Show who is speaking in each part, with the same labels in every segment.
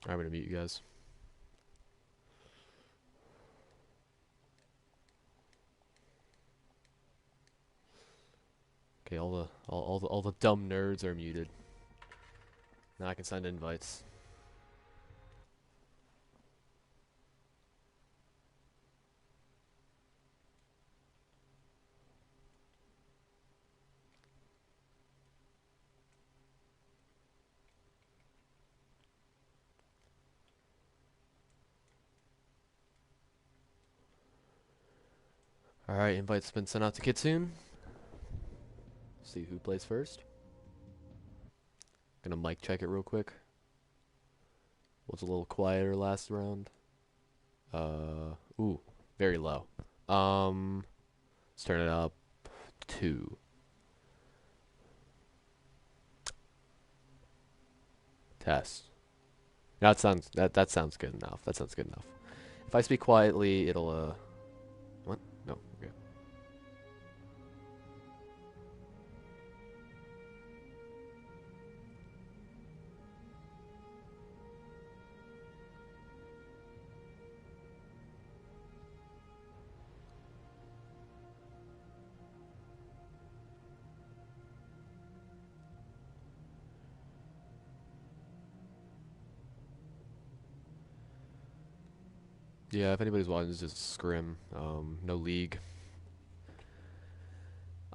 Speaker 1: I'm gonna mute you guys. Okay, all the dumb nerds are muted. Now I can send invites. Alright, invite's been sent out to Kitsune. See who plays first. Gonna mic check it real quick. Was a little quieter last round. Ooh, very low. Let's turn it up 2. Test. That sounds good enough. That sounds good enough. If I speak quietly, it'll what? No, okay. Yeah, if anybody's watching, it's just scrim. No league.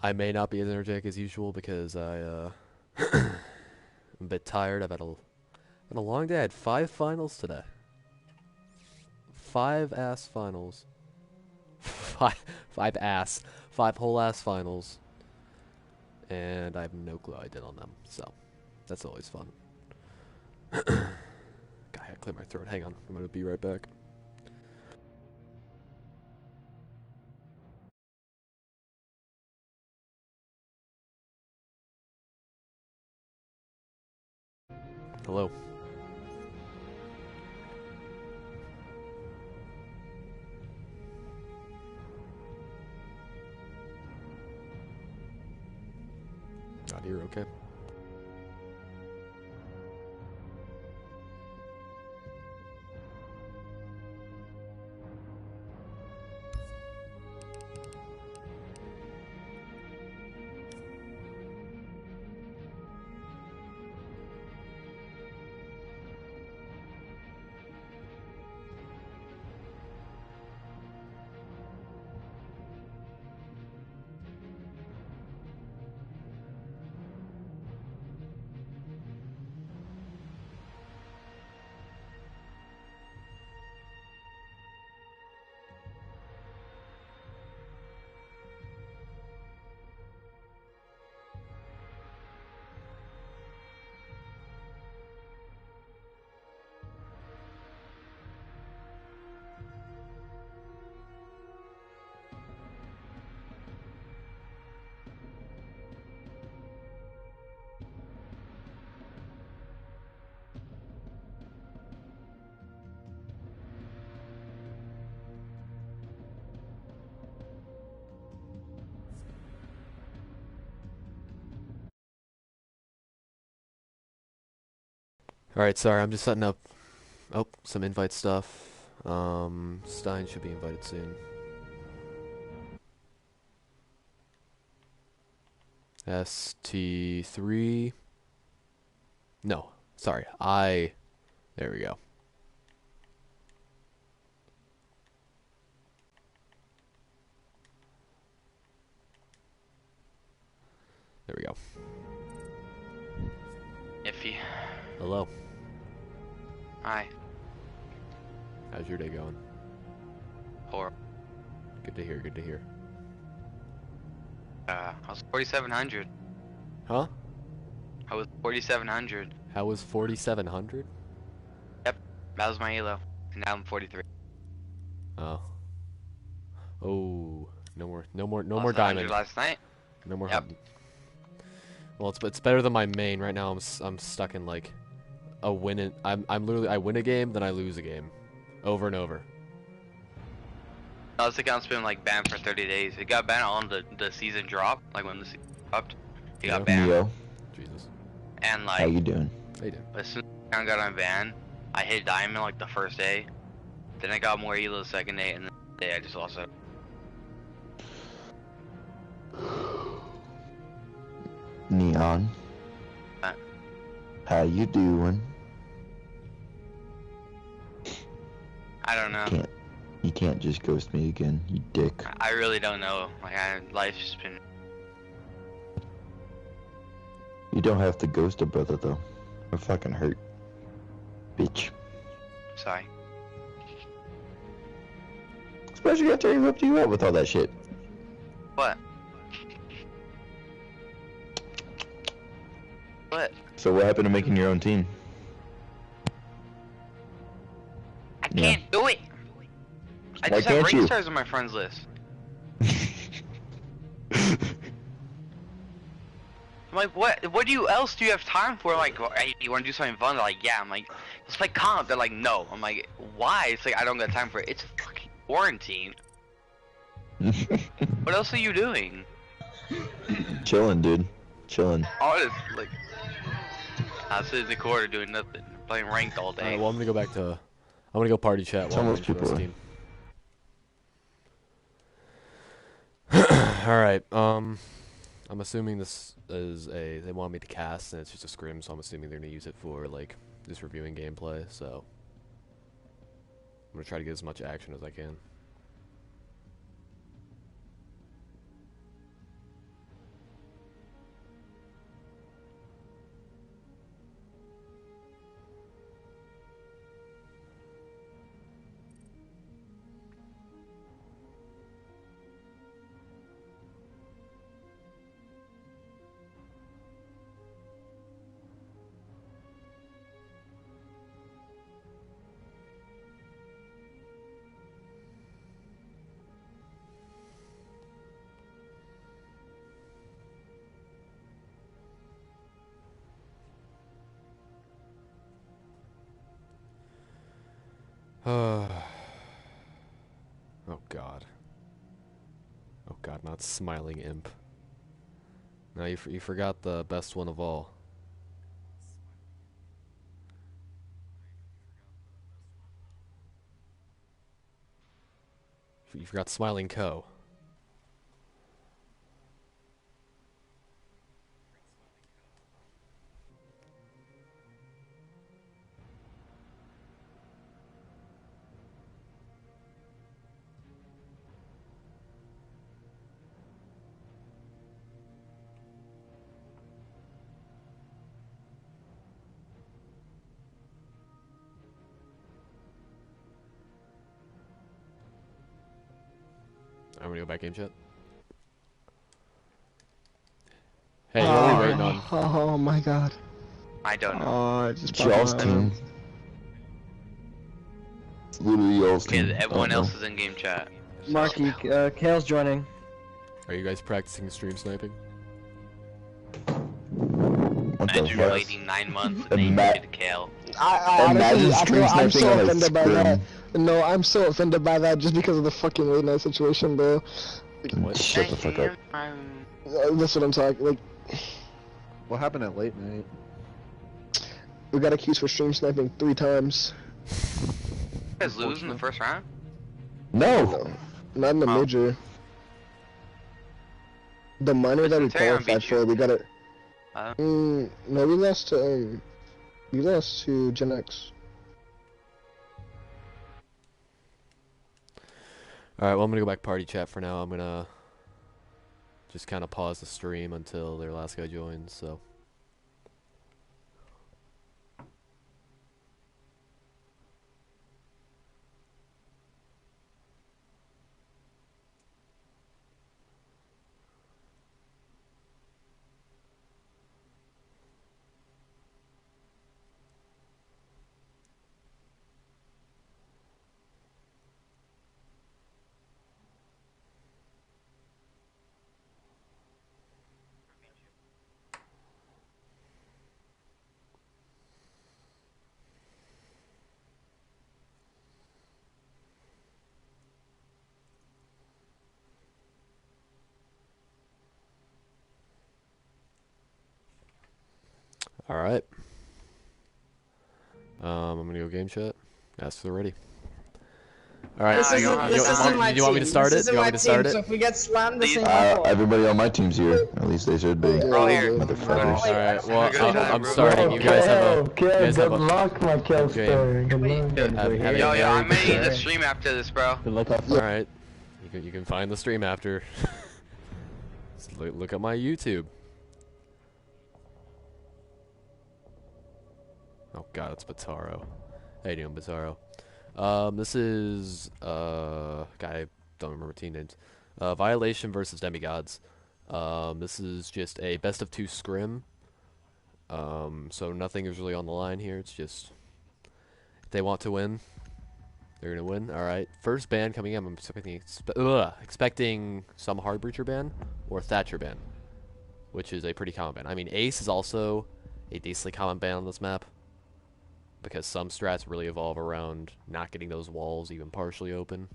Speaker 1: I may not be as energetic as usual because I'm a bit tired. I've had a long day. I had 5 finals today. 5 ass finals. 5 whole ass finals. And I have no clue how I did on them. So, that's always fun. God, I clear my throat. Hang on. I'm gonna be right back. Hello. Not here, okay. Alright, sorry, I'm just setting up some invite stuff. Stein should be invited soon. ST3. No, sorry. There we go. There we go.
Speaker 2: Iffy.
Speaker 1: Hello.
Speaker 2: Hi.
Speaker 1: How's your day going?
Speaker 2: Horrible.
Speaker 1: Good to hear, good to hear.
Speaker 2: I was 4,700.
Speaker 1: Huh?
Speaker 2: I was 4,700.
Speaker 1: How was 4,700?
Speaker 2: Yep, that was my elo. And now I'm 43.
Speaker 1: Oh. Oh. No more
Speaker 2: Lost
Speaker 1: diamond.
Speaker 2: 100 last night.
Speaker 1: No more.
Speaker 2: Yep.
Speaker 1: Well, it's better than my main. Right now I'm stuck in like a win and I'm literally I win a game, then I lose a game. Over and over.
Speaker 2: No, this account's been like banned for 30 days. It got banned on the season drop, like when the season dropped. It got banned.
Speaker 3: Neo,
Speaker 1: Jesus.
Speaker 2: And like,
Speaker 3: how you doing?
Speaker 1: How you doing?
Speaker 2: as soon as the account got unbanned, I hit diamond like the first day. Then I got more elo the second day, and then the day I just lost it.
Speaker 3: Neon.
Speaker 2: What?
Speaker 3: How you doing?
Speaker 2: I don't know.
Speaker 3: You can't just ghost me again, you dick.
Speaker 2: I really don't know. Like, life's just been.
Speaker 3: You don't have to ghost a brother though. I'm fucking hurt. Bitch.
Speaker 2: Sorry.
Speaker 3: Especially after he whipped you out with all that shit.
Speaker 2: What? What?
Speaker 3: So what happened to making your own team?
Speaker 2: I can't do it. I
Speaker 3: Why
Speaker 2: just have
Speaker 3: can't you?
Speaker 2: ring stars on my friends list. I'm like, what do you else do you have time for? Like, hey, you want to do something fun? They're like, yeah. I'm like, let's play comp. They're like, no. I'm like, why? It's like, I don't got time for it. It's fucking quarantine. What else are you doing?
Speaker 3: Chilling, dude. Chilling.
Speaker 2: All this, like, I sit in the corner doing nothing, playing ranked all day.
Speaker 1: Alright, well, I'm gonna go back to. I'm gonna go party chat while
Speaker 3: Some
Speaker 1: I'm
Speaker 3: of
Speaker 1: waiting for
Speaker 3: people
Speaker 1: this
Speaker 3: are.
Speaker 1: team. Alright, I'm assuming this is they want me to cast and it's just a scrim, so I'm assuming they're gonna use it for, like, just reviewing gameplay, so. I'm gonna try to get as much action as I can. Oh god. Oh god, not smiling imp. No, you forgot the best one of all. You forgot Smiling Co. I'm gonna go back game chat. Hey, what are we waiting on?
Speaker 4: Oh my god.
Speaker 2: I don't know.
Speaker 4: I just
Speaker 3: It's y'all's team. It's literally y'all's team.
Speaker 2: Okay, everyone
Speaker 3: I don't
Speaker 2: else is in game chat. So.
Speaker 4: Marky, Kale's joining.
Speaker 1: Are you guys practicing stream sniping?
Speaker 3: know. What the
Speaker 2: Imagine
Speaker 3: fuck?
Speaker 2: waiting 9 months and
Speaker 3: Ima-
Speaker 2: then you get Kale.
Speaker 4: I
Speaker 3: Imagine
Speaker 4: honestly,
Speaker 3: stream
Speaker 4: I'm
Speaker 3: sniping
Speaker 4: so
Speaker 3: on a
Speaker 4: offended by that.
Speaker 3: scrim.
Speaker 4: No, I'm so offended by that just because of the fucking late night situation, bro.
Speaker 1: What?
Speaker 3: Shut the fuck up.
Speaker 4: That's what I'm talking. Like,
Speaker 5: What happened at late night?
Speaker 4: we got accused for stream sniping 3 times.
Speaker 2: You guys lose in the first round?
Speaker 3: No!
Speaker 4: No, not in the
Speaker 2: Oh.
Speaker 4: major. The minor that we
Speaker 2: Terran beat
Speaker 4: qualified
Speaker 2: you.
Speaker 4: for, we got it.
Speaker 2: Uh.
Speaker 4: No, we lost to Gen X.
Speaker 1: Alright, well, I'm gonna go back party chat for now. I'm gonna just kind of pause the stream until their last guy joins, so. Alright. I'm gonna go game chat. Ask they're ready. All right.
Speaker 2: This isn't-
Speaker 1: You want me to start it? You want me to start it?
Speaker 4: So if we get slammed, this ain't my fault.
Speaker 3: Everybody on my team's here. At least they should be.
Speaker 2: Bro, here.
Speaker 3: Motherfuckers.
Speaker 1: All right. Well,
Speaker 2: Good job,
Speaker 1: I'm
Speaker 2: bro.
Speaker 1: starting. You guys have a. You guys have a.
Speaker 6: luck, my kill
Speaker 1: Okay.
Speaker 6: story. Good luck.
Speaker 1: Have
Speaker 2: Yo,
Speaker 1: a
Speaker 2: I'm
Speaker 1: very-
Speaker 2: gonna need the stream after this, bro.
Speaker 6: Good luck.
Speaker 1: All right. You can find the stream after. Just look at my YouTube. Oh God, it's Bataro. How you doing, Bataro? This is guy, I don't remember team names. Violation versus Demigods. This is just a best of 2 scrim. So nothing is really on the line here. It's just if they want to win, they're gonna win. All right. First ban coming in. I'm expecting some hard breacher ban or Thatcher ban, which is a pretty common ban. I mean, Ace is also a decently common ban on this map, because some strats really evolve around not getting those walls even partially open.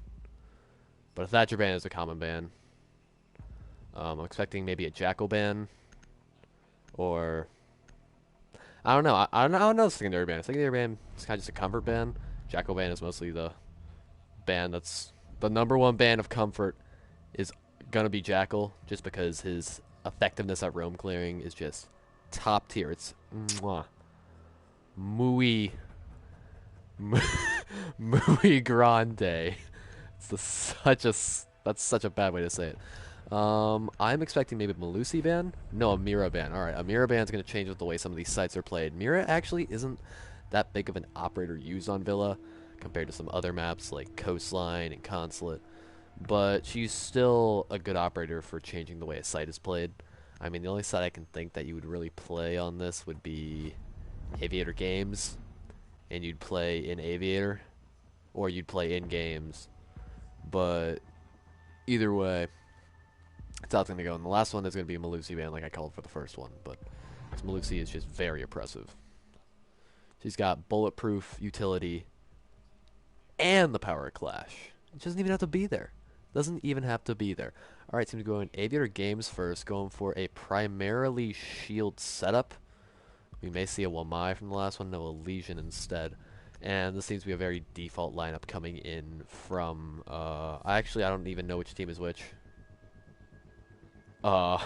Speaker 1: But a Thatcher ban is a common ban. I'm expecting maybe a Jackal ban, or I don't know. I don't know. Secondary ban. Secondary ban is kind of just a comfort ban. Jackal ban is mostly the ban that's the #1 ban of comfort. Is gonna be Jackal, just because his effectiveness at roam clearing is just top tier. It's mwah. Muy grande. That's such a bad way to say it. I'm expecting maybe a Malusi ban. No, a Mira ban. All right, a Mira ban is going to change with the way some of these sites are played. Mira actually isn't that big of an operator used on Villa compared to some other maps like Coastline and Consulate, but she's still a good operator for changing the way a site is played. I mean, the only site I can think that you would really play on this would be Aviator Games, and you'd play in Aviator, or you'd play in games. But either way, it's how it's going to go. And the last one is going to be a Malusi ban, like I called for the first one. But Malusi is just very oppressive. She's got bulletproof utility and the power of Clash. It doesn't even have to be there. Doesn't even have to be there. All right, seems to go in Aviator Games first, going for a primarily shield setup. We may see a Wamai from the last one, no, a Legion instead. And this seems to be a very default lineup coming in from, I don't even know which team is which. Well,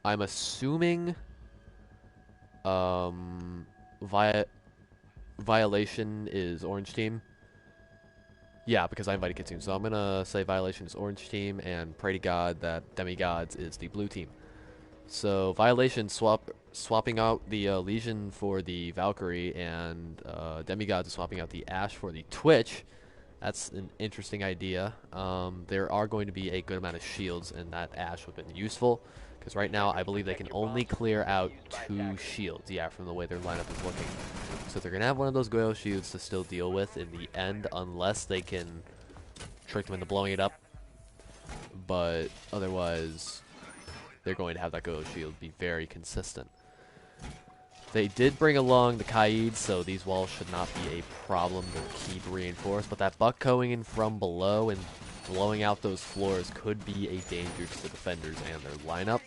Speaker 1: I'm assuming, Violation is orange team. Yeah, because I invited Kitsune. So I'm going to say Violation is orange team, and pray to God that Demigods is the blue team. So Violation swapping out the Legion for the Valkyrie, and Demigods is swapping out the Ashe for the Twitch. That's an interesting idea. There are going to be a good amount of shields, and that Ashe would have been useful, because right now I believe they can only clear out 2 shields, yeah, from the way their lineup is looking. So they're going to have one of those Goyo shields to still deal with in the end, unless they can trick them into blowing it up. But otherwise, they're going to have that Goyo shield be very consistent. They did bring along the Kaid, so these walls should not be a problem to keep reinforced, but that buck going in from below and blowing out those floors could be a danger to the defenders and their lineup.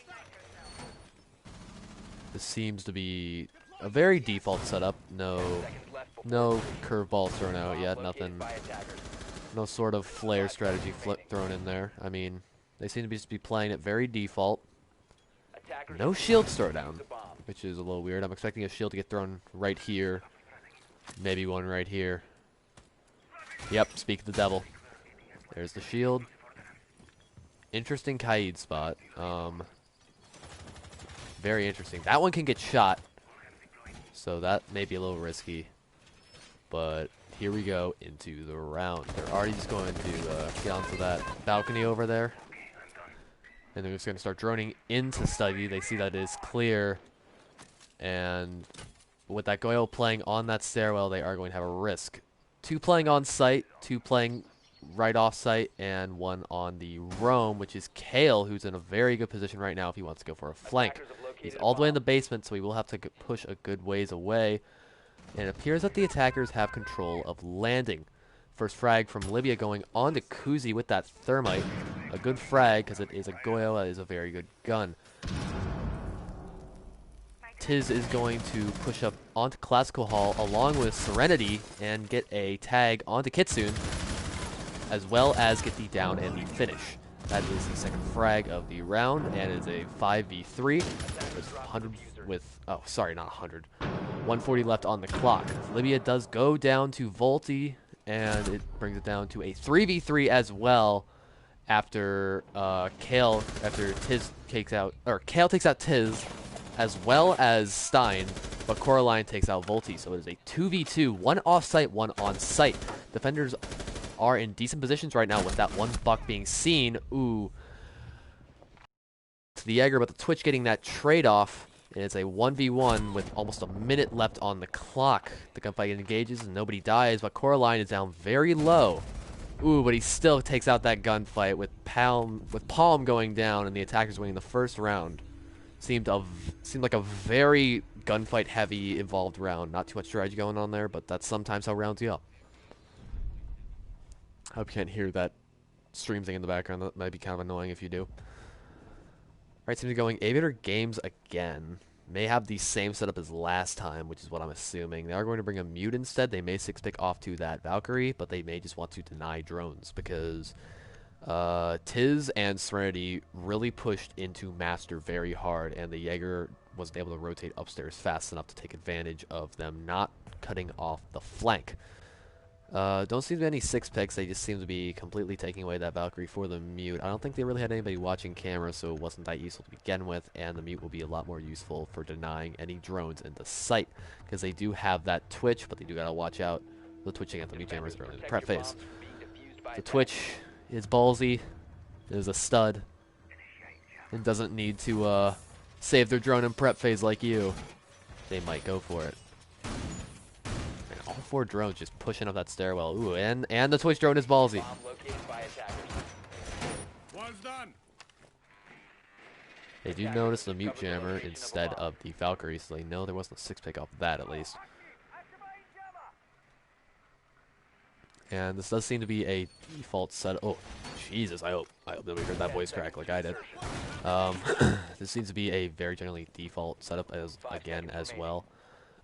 Speaker 1: This seems to be a very default setup. No curveball thrown out yet, nothing. No sort of flare strategy thrown in there. I mean, they seem to just be playing it very default. No shields thrown down, which is a little weird. I'm expecting a shield to get thrown right here. Maybe one right here. Yep, speak of the devil. There's the shield. Interesting Kaid spot. Very interesting. That one can get shot, so that may be a little risky. But here we go into the round. They're already just going to get onto that balcony over there. And they're just going to start droning into study. They see that it is clear. And with that Goyo playing on that stairwell, they are going to have a risk. 2 playing on site, 2 playing right off site, and 1 on the roam, which is Kale, who's in a very good position right now if he wants to go for a flank. He's all the way in the basement, so he will have to push a good ways away. And it appears that the attackers have control of landing. First frag from Libya going on to Kuzi with that thermite. A good frag, because it is a Goyo, that is a very good gun. Tiz is going to push up onto Classical Hall along with Serenity and get a tag onto Kitsune, as well as get the down and the finish. That is the second frag of the round, and is a 5v3 with 100 with, oh, sorry, not 100. 140 left on the clock. Libya does go down to Volty, and it brings it down to a 3v3 as well after Kale takes out Tiz, as well as Stein, but Coraline takes out Volty, so it is a 2v2, one off-site, one on-site. Defenders are in decent positions right now with that one buck being seen. Ooh. To the Jaeger, but the Twitch getting that trade-off. And it's a 1v1 with almost a minute left on the clock. The gunfight engages and nobody dies, but Coraline is down very low. Ooh, but he still takes out that gunfight with Palm going down and the attackers winning the first round. Seemed like a very gunfight heavy involved round. Not too much strategy going on there, but that's sometimes how rounds go. I hope you can't hear that stream thing in the background. That might be kind of annoying if you do. Alright, seems to be going Aviator Games again. May have the same setup as last time, which is what I'm assuming. They are going to bring a Mute instead. They may 6-pick off to that Valkyrie, but they may just want to deny drones because Tiz and Serenity really pushed into Master very hard, and the Jaeger wasn't able to rotate upstairs fast enough to take advantage of them not cutting off the flank. Don't seem to be any 6-picks. They just seem to be completely taking away that Valkyrie for the Mute. I don't think they really had anybody watching camera, so it wasn't that useful to begin with, and the Mute will be a lot more useful for denying any drones into sight, because they do have that Twitch, but they do gotta watch out the twitching at the Mute jammers early in the prep phase. The Twitch is ballsy, is a stud, and doesn't need to save their drone in prep phase like you. They might go for it. 4 drones just pushing up that stairwell. Ooh, and the Twitch drone is ballsy. They do notice the Mute Jammer instead of the Valkyrie, so they know there wasn't a 6-pick off that at least. And this does seem to be a default set. Oh, Jesus! I hope nobody heard that voice crack like I did. This seems to be a very generally default setup as well.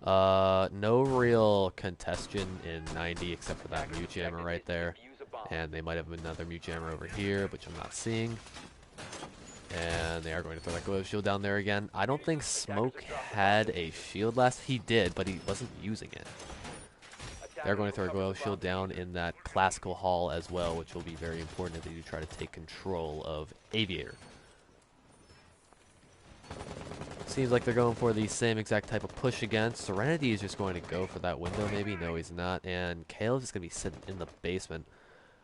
Speaker 1: No real contestation in 90 except for that Mute Jammer right there. And they might have another Mute Jammer over here, which I'm not seeing. And they are going to throw that glow shield down there again. I don't think Smoke had a shield last. He did, but he wasn't using it. They're going to throw a glow shield down in that Classical Hall as well, which will be very important if they do try to take control of Aviator. Seems like they're going for the same exact type of push again. Serenity is just going to go for that window maybe. No, he's not. And Kale is just going to be sitting in the basement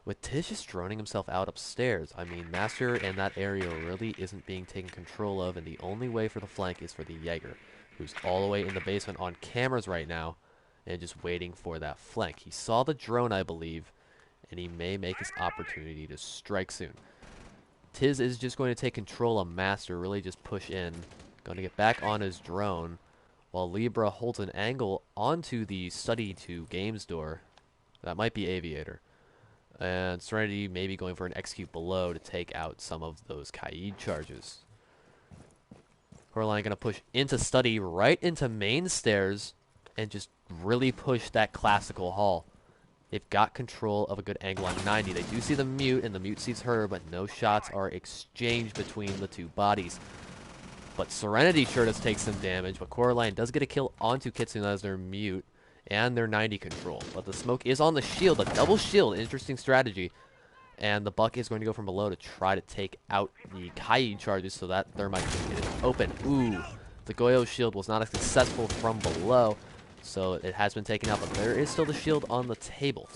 Speaker 1: with Tiz just droning himself out upstairs. I mean, Master in that area really isn't being taken control of, and the only way for the flank is for the Jaeger, who's all the way in the basement on cameras right now and just waiting for that flank. He saw the drone, I believe, and he may make his opportunity to strike soon. Tiz is just going to take control of Master, really just push in. Going to get back on his drone while Libra holds an angle onto the study to games door. That might be Aviator. And Serenity may be going for an execute below to take out some of those Kaid charges. Coraline going to push into study, right into main stairs, and just really push that Classical Hall. They've got control of a good angle on 90. They do see the Mute, and the Mute sees her, but no shots are exchanged between the two bodies. But Serenity sure does take some damage, but Coraline does get a kill onto Kitsune as their Mute and their 90 control. But the smoke is on the shield, a double shield, interesting strategy. And the Buck is going to go from below to try to take out the Kaid charges so that Thermite can get it open. Ooh, the Goyo shield was not as successful from below, so it has been taken out, but there is still the shield on the table.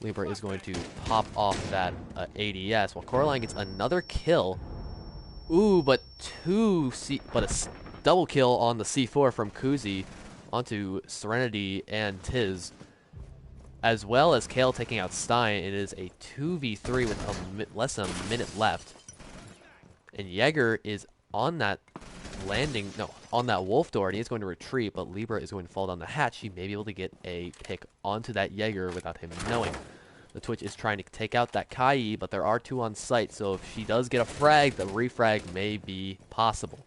Speaker 1: Libra is going to pop off that ADS, while Coraline gets another kill. Ooh, but a double kill on the C4 from Kuzi onto Serenity and Tiz, as well as Kale taking out Stein. It is a 2v3 with less than a minute left, and Jaeger is on that on that wolf door, and he's going to retreat, but Libra is going to fall down the hatch. She may be able to get a pick onto that Jaeger without him knowing. The Twitch is trying to take out that Kai, but there are 2 on site, so if she does get a frag, the refrag may be possible.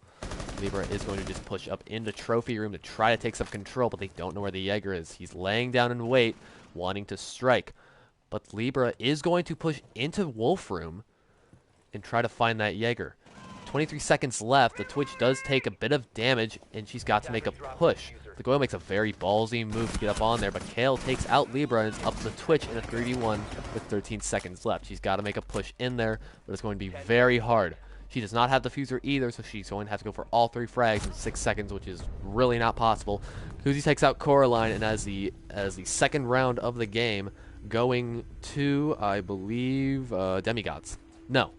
Speaker 1: Libra is going to just push up into trophy room to try to take some control, but they don't know where the Jaeger is. He's laying down in wait, wanting to strike. But Libra is going to push into wolf room and try to find that Jaeger. 23 seconds left. The Twitch does take a bit of damage, and she's got to make a push. The Goyle makes a very ballsy move to get up on there, but Kale takes out Libra, and it's up to the Twitch in a 3v1 with 13 seconds left. She's got to make a push in there, but it's going to be very hard. She does not have the Fuser either, so she's going to have to go for all 3 frags in 6 seconds, which is really not possible. Kuzi takes out Coraline, and as the second round of the game, going to, I believe, Demigods. No.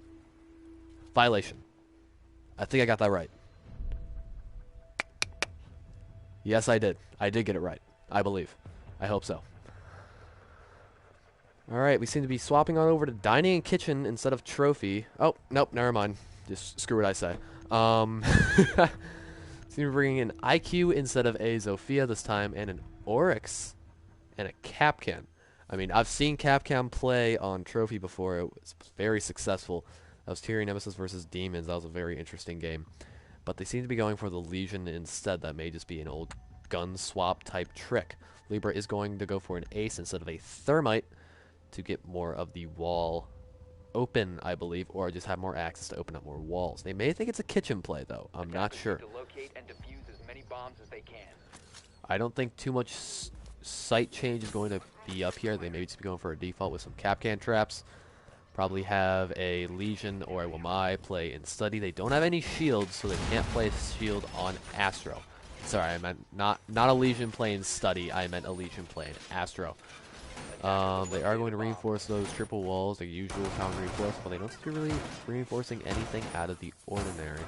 Speaker 1: Violation. I think I got that right. Yes, I did. I did get it right. I believe. I hope so. Alright, we seem to be swapping on over to Dining and Kitchen instead of Trophy. Oh, nope, never mind. Just screw what I say. Seem to be bringing in IQ instead of a Zofia this time, and an Oryx, and a Capcan. I mean, I've seen Capcan play on Trophy before. It was very successful. That was Tyrion Nemesis versus Demons. That was a very interesting game. But they seem to be going for the Legion instead. That may just be an old gun swap type trick. Libra is going to go for an Ace instead of a Thermite to get more of the wall open, I believe, or just have more access to open up more walls. They may think it's a kitchen play, though. I'm not sure. I don't think too much sight change is going to be up here. They may just be going for a default with some Capcan traps. Probably have a Legion or a Wamai play in Study. They don't have any shields, so they can't play shield on Astro. Sorry, I meant not a Legion play in Study. I meant a Legion play in Astro. They are going to reinforce those triple walls, their usual counter reinforce, but they don't seem to be really reinforcing anything out of the ordinary.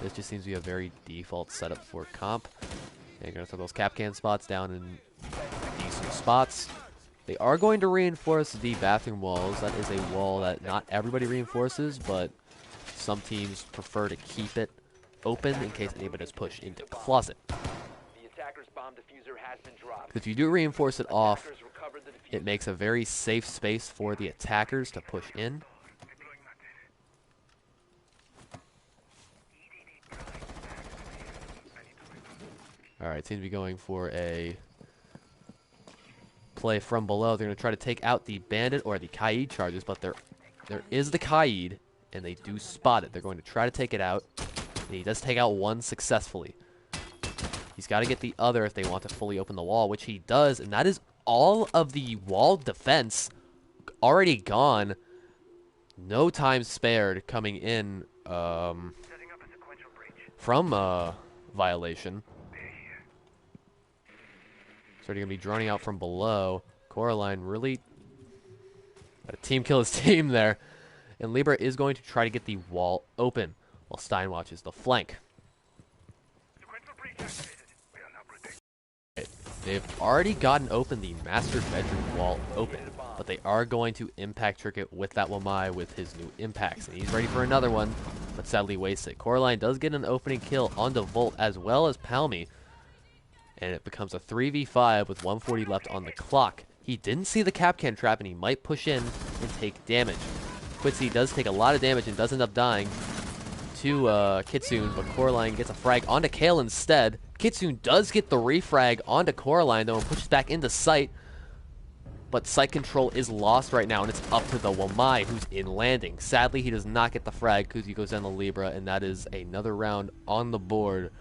Speaker 1: This just seems to be a very default setup for comp. And you're going to throw those Capcan spots down in decent spots. They are going to reinforce the bathroom walls. That is a wall that not everybody reinforces, but some teams prefer to keep it open in case anybody is pushed into closet. If you do reinforce it off, it makes a very safe space for the attackers to push in. Alright, seems to be going for a play from below. They're going to try to take out the Bandit or the Kaid charges, but there is the Kaid, and they do spot it. They're going to try to take it out, and he does take out one successfully. He's got to get the other if they want to fully open the wall, which he does, and that is all of the wall defense already gone. No time spared coming in from Violation. So they're going to be droning out from below. Coraline really got a team kill his team there. And Libra is going to try to get the wall open while Stein watches the flank. They've already gotten open the master bedroom wall open, but they are going to impact trick it with that Wamai with his new impacts. And he's ready for another one, but sadly wastes it. Coraline does get an opening kill onto Volt as well as Palmy. And it becomes a 3v5 with 140 left on the clock. He didn't see the Capcan trap, and he might push in and take damage. Quitzy does take a lot of damage and does end up dying to Kitsune, but Coraline gets a frag onto Kale instead. Kitsune does get the refrag onto Coraline, though, and pushes back into sight. But sight control is lost right now, and it's up to the Wamai, who's in landing. Sadly, he does not get the frag. Kuzi goes down the Libra, and that is another round on the board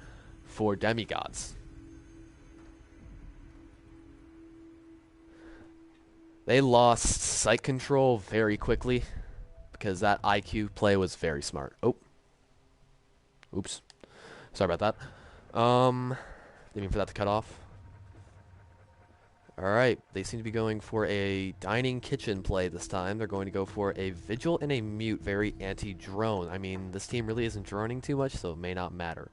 Speaker 1: for Demigods. They lost sight control very quickly because that IQ play was very smart. Oh. Oops. Sorry about that. Didn't mean for that to cut off. Alright, they seem to be going for a dining kitchen play this time. They're going to go for a vigil and a mute, very anti-drone. I mean, this team really isn't droning too much, so it may not matter.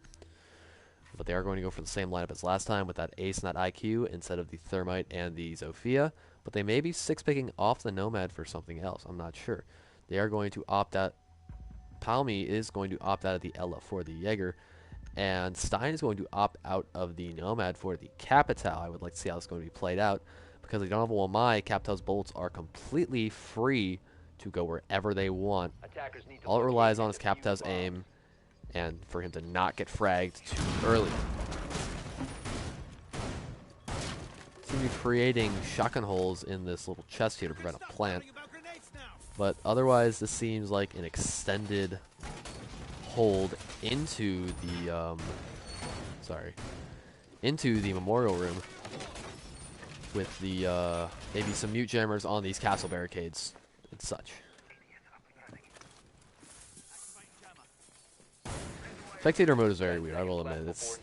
Speaker 1: But they are going to go for the same lineup as last time with that ace and that IQ instead of the Thermite and the Zofia. But they may be six-picking off the Nomad for something else. I'm not sure. They are going to opt out. Palmy is going to opt out of the Ella for the Jaeger. And Stein is going to opt out of the Nomad for the Capital. I would like to see how this is going to be played out. Because they don't have a Wamai, Capital's bullets are completely free to go wherever they want. All it relies on is Capital's aim and for him to not get fragged too early. Seem to be creating shotgun holes in this little chest here to prevent a plant. But otherwise, this seems like an extended hold into the into the memorial room with the maybe some mute jammers on these castle barricades and such. Spectator mode is very weird, I will admit. It's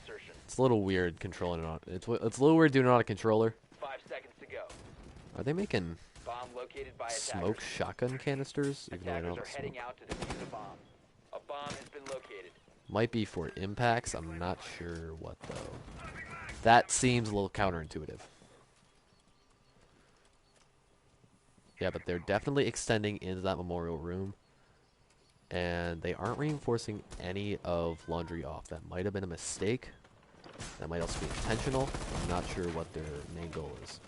Speaker 1: a little weird controlling it on. It's a little weird doing it on a controller.
Speaker 6: 5 seconds to go.
Speaker 1: Are they making
Speaker 6: Bomb located by
Speaker 1: smoke
Speaker 6: attackers.
Speaker 1: shotgun canisters? Even though I
Speaker 6: Attackers
Speaker 1: don't
Speaker 6: are
Speaker 1: smoke.
Speaker 6: heading out to defuse a bomb. A bomb has been located.
Speaker 1: Might be for impacts. I'm not sure what though. That seems a little counterintuitive. Yeah, but they're definitely extending into that memorial room. And they aren't reinforcing any of laundry off. That might have been a mistake. That might also be intentional. I'm not sure what their main goal is.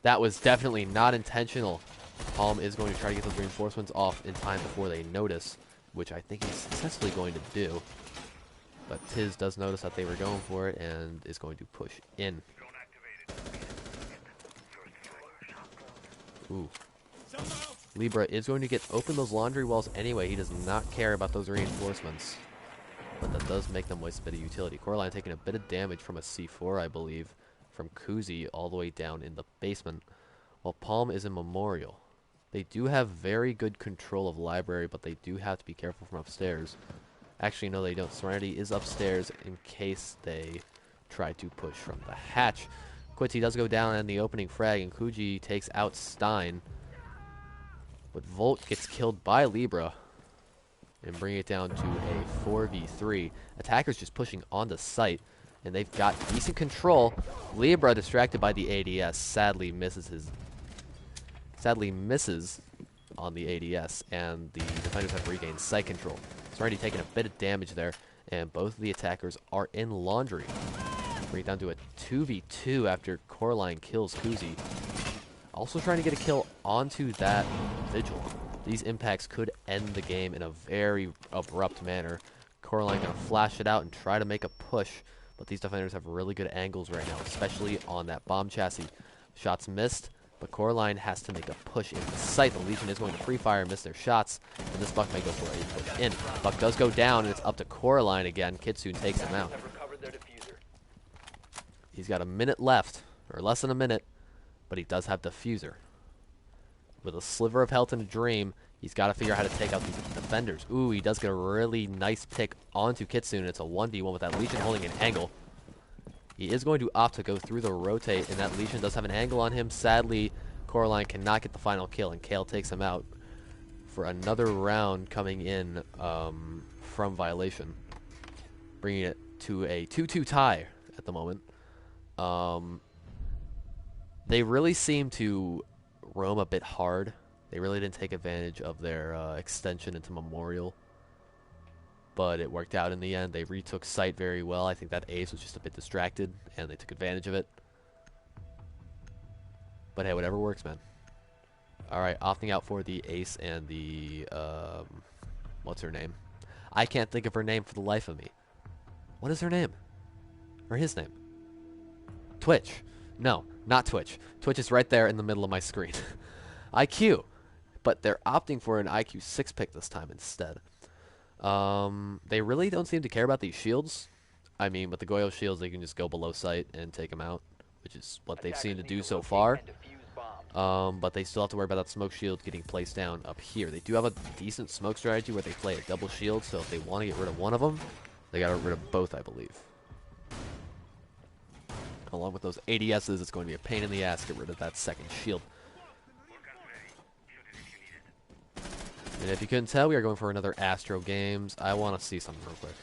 Speaker 1: That was definitely not intentional. Palm is going to try to get those reinforcements off in time before they notice, which I think he's successfully going to do. But Tiz does notice that they were going for it and is going to push in. Ooh. Libra is going to get open those laundry walls anyway. He does not care about those reinforcements. But that does make them waste a bit of utility. Coraline taking a bit of damage from a C4, I believe, from Kuzi all the way down in the basement, while Palm is in Memorial. They do have very good control of Library, but they do have to be careful from upstairs. Actually, no, they don't. Serenity is upstairs in case they try to push from the hatch. Quincy does go down in the opening frag, and Kuji takes out Stein. But Volt gets killed by Libra and bring it down to a 4v3. Attackers just pushing on the site, and they've got decent control. Libra distracted by the ADS, sadly misses on the ADS, and the defenders have regained site control. It's already taken a bit of damage there, and both of the attackers are in laundry. Bring it down to a 2v2 after Coraline kills Kuzi. Also trying to get a kill onto that Vigil. These impacts could end the game in a very abrupt manner. Coraline gonna flash it out and try to make a push, but these defenders have really good angles right now, especially on that bomb chassis. Shots missed, but Coraline has to make a push into the site. The Legion is going to free fire and miss their shots, and this Buck may go for a push in. Buck does go down, and it's up to Coraline again. Kitsune takes him out. He's got a minute left, or less than a minute, but he does have Diffuser. With a sliver of health and a dream, he's got to figure out how to take out these defenders. Ooh, he does get a really nice pick onto Kitsune. It's a 1v1 with that Legion holding an angle. He is going to opt to go through the rotate, and that Legion does have an angle on him. Sadly, Coraline cannot get the final kill, and Kale takes him out for another round coming in from Violation, bringing it to a 2-2 tie at the moment. They really seem to roam a bit hard. They really didn't take advantage of their extension into Memorial, but it worked out in the end. They retook site very well. I think that ace was just a bit distracted, and they took advantage of it. But hey, whatever works, man. Alright, opting out for the ace and the, what's her name? I can't think of her name for the life of me. What is her name? Or his name? Twitch. No, not Twitch. Twitch is right there in the middle of my screen. IQ. But they're opting for an IQ 6 pick this time instead. They really don't seem to care about these shields. I mean, with the Goyo shields, they can just go below sight and take them out, which is what they've seemed to do so far. But they still have to worry about that smoke shield getting placed down up here. They do have a decent smoke strategy where they play a double shield, so if they want to get rid of one of them, they got to get rid of both, I believe. Along with those ADSs, it's going to be a pain in the ass to get rid of that second shield. And if you couldn't tell, we are going for another Astro Games. I want to see something real quick.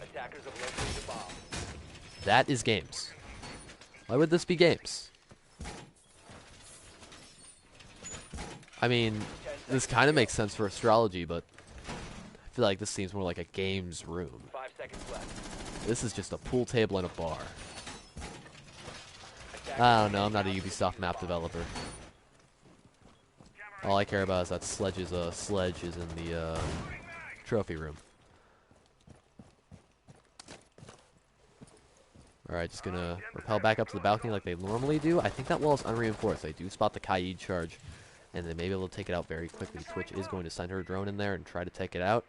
Speaker 6: Attackers have located the bomb.
Speaker 1: That is games. Why would this be games? I mean, this kind of makes sense for astrology, but I feel like this seems more like a games room.
Speaker 6: 5 seconds left.
Speaker 1: This is just a pool table and a bar. I don't know, I'm not a Ubisoft map developer. All I care about is that Sledge is in the trophy room. Alright, just gonna rappel back up to the balcony like they normally do. I think that wall is unreinforced. They do spot the Kaid charge, and they may be able to take it out very quickly. Twitch is going to send her drone in there and try to take it out.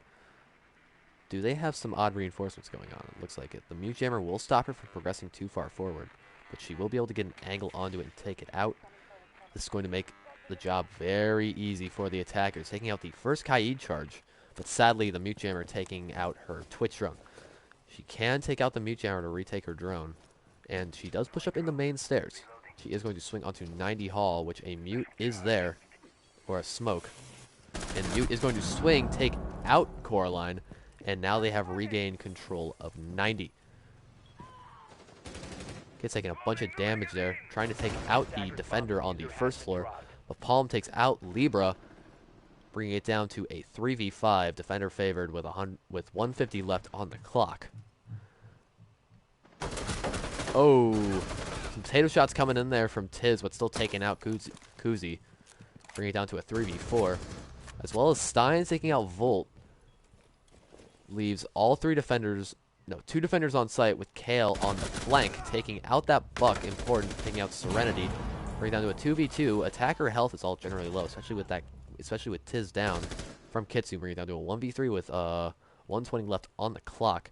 Speaker 1: Do they have some odd reinforcements going on? It looks like it. The mute jammer will stop her from progressing too far forward, but she will be able to get an angle onto it and take it out. This is going to make the job very easy for the attackers, taking out the first Kaid charge, but sadly the mute jammer taking out her Twitch drone. She can take out the mute jammer to retake her drone, and she does push up in the main stairs. She is going to swing onto 90 Hall, which a mute is there, or a smoke, and mute is going to swing, take out Coraline, and now they have regained control of 90. Kid's taking a bunch of damage there, trying to take out the defender on the first floor. But Palm takes out Libra, bringing it down to a 3v5. Defender favored with 150 left on the clock. Oh, some potato shots coming in there from Tiz, but still taking out Kuzi, bringing it down to a 3v4. As well as Stein's taking out Volt. Leaves all two defenders on site with Kale on the flank, taking out that buck, important, taking out Serenity, bring down to a 2v2. Attacker health is all generally low, especially with Tiz down from Kitsu, bringing it down to a 1v3 with 120 left on the clock.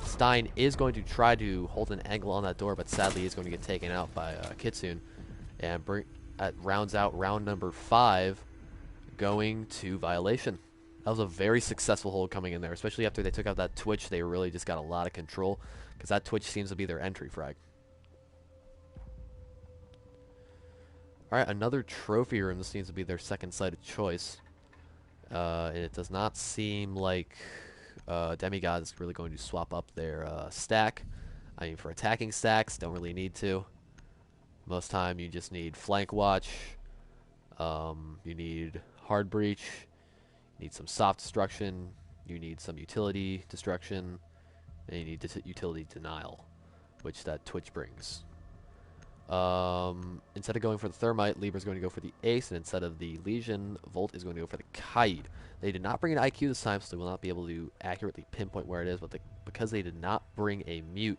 Speaker 1: Stein is going to try to hold an angle on that door, but sadly is going to get taken out by Kitsune, and rounds out round number 5, going to violation. That was a very successful hold coming in there, especially after they took out that Twitch. They really just got a lot of control, because that Twitch seems to be their entry frag. Alright, another trophy room. This seems to be their second site of choice. And it does not seem like Demigod is really going to swap up their stack. I mean, for attacking stacks, don't really need to. Most time you just need flank watch. You need hard breach. Need some soft destruction, you need some utility destruction, and you need utility denial, which that Twitch brings. Instead of going for the Thermite, Libra's going to go for the Ace, and instead of the Legion, Volt is going to go for the Kaid. They did not bring an IQ this time, so they will not be able to accurately pinpoint where it is, but because they did not bring a mute,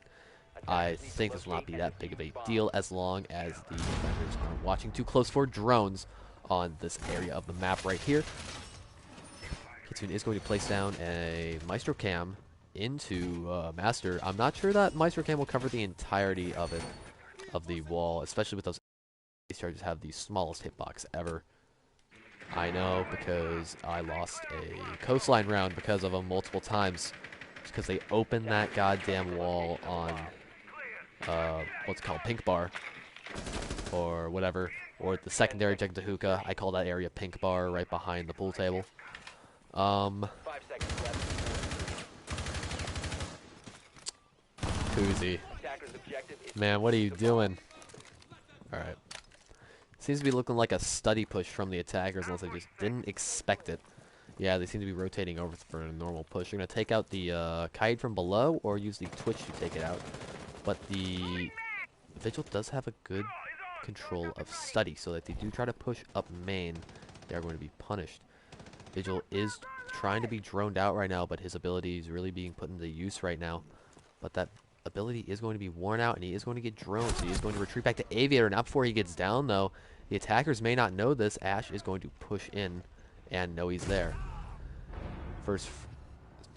Speaker 1: I think this will not be that big of a deal as long as the defenders are watching too close for drones on this area of the map right here. Kitsune is going to place down a Maestro Cam into Master. I'm not sure that Maestro Cam will cover the entirety of it, of the wall, especially with those charges have the smallest hitbox ever. I know, because I lost a coastline round because of them multiple times, because they opened that goddamn wall on what's called Pink Bar or whatever, or the secondary objective hookah. I call that area Pink Bar, right behind the pool table.
Speaker 6: 5 seconds left.
Speaker 1: Koozie.
Speaker 6: Attacker's objective is
Speaker 1: Man, what are you doing? Alright. Seems to be looking like a study push from the attackers, unless they just didn't expect it. Yeah, they seem to be rotating over for a normal push. They're going to take out the Kaid from below, or use the Twitch to take it out. But the Vigil does have a good control of study, so that if they do try to push up main, they are going to be punished. Vigil is trying to be droned out right now, but his ability is really being put into use right now. But that ability is going to be worn out, and he is going to get droned, so he is going to retreat back to Aviator. Not before he gets down, though. The attackers may not know this. Ash is going to push in and know he's there.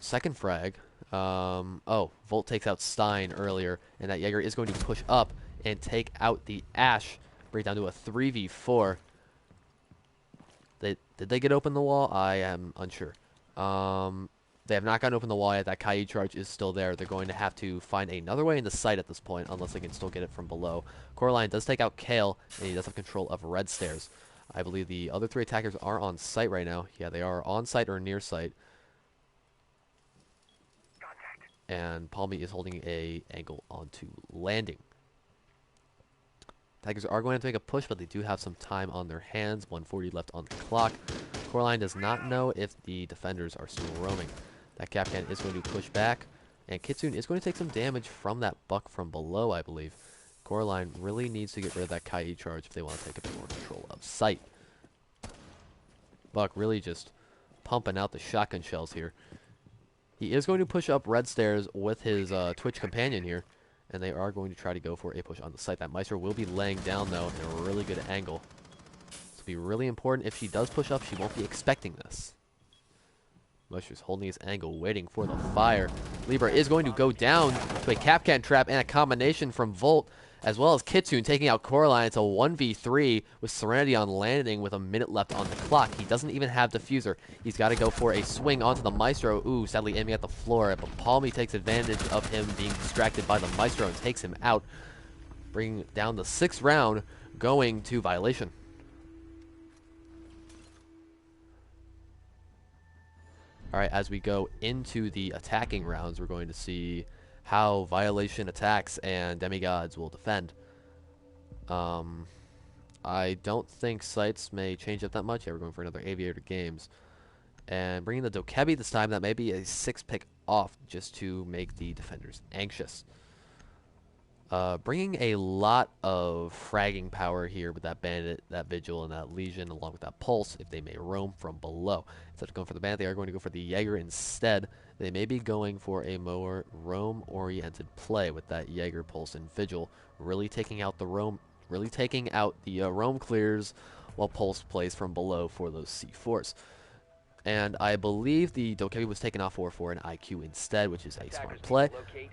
Speaker 1: Second frag. Oh, Volt takes out Stein earlier, and that Jaeger is going to push up and take out the Ash. Bring it down to a 3v4. Did they get open the wall? I am unsure. They have not gotten open the wall yet. That Kaid charge is still there. They're going to have to find another way in the site at this point, unless they can still get it from below. Coraline does take out Kale, and he does have control of red stairs. I believe the other 3 attackers are on site right now. Yeah, they are on site or near site. And Palmy is holding a angle onto landing. Tigers are going to make a push, but they do have some time on their hands. 140 left on the clock. Coraline does not know if the defenders are still roaming. That Capcan is going to push back, and Kitsune is going to take some damage from that buck from below, I believe. Coraline really needs to get rid of that Kaid charge if they want to take a bit more control of sight. Buck really just pumping out the shotgun shells here. He is going to push up red stairs with his Twitch companion here. And they are going to try to go for a push on the site. That Maestro will be laying down, though, in a really good angle. This will be really important. If she does push up, she won't be expecting this. Maestro's holding his angle, waiting for the fire. Libra is going to go down to a Capcan trap and a combination from Volt, as well as Kitsune taking out Coraline. It's a 1v3 with Serenity on landing with a minute left on the clock. He doesn't even have Diffuser. He's got to go for a swing onto the Maestro. Ooh, sadly aiming at the floor, but Palmy takes advantage of him being distracted by the Maestro and takes him out, bringing down the 6th round, going to Violation. All right, as we go into the attacking rounds, we're going to see how Violation attacks and Demigods will defend. I don't think sites may change up that much. Yeah, we're going for another Aviator Games. And bringing the Dokebi this time, that may be a 6-pick off just to make the defenders anxious. Bringing a lot of fragging power here with that Bandit, that Vigil, and that Legion, along with that Pulse, if they may roam from below. Instead of going for the Bandit, they are going to go for the Jaeger instead. They may be going for a more roam-oriented play with that Jaeger, Pulse, and Vigil, really taking out the roam clears, while Pulse plays from below for those C4s. And I believe the Dokebi was taken off for an IQ instead, which is a smart play.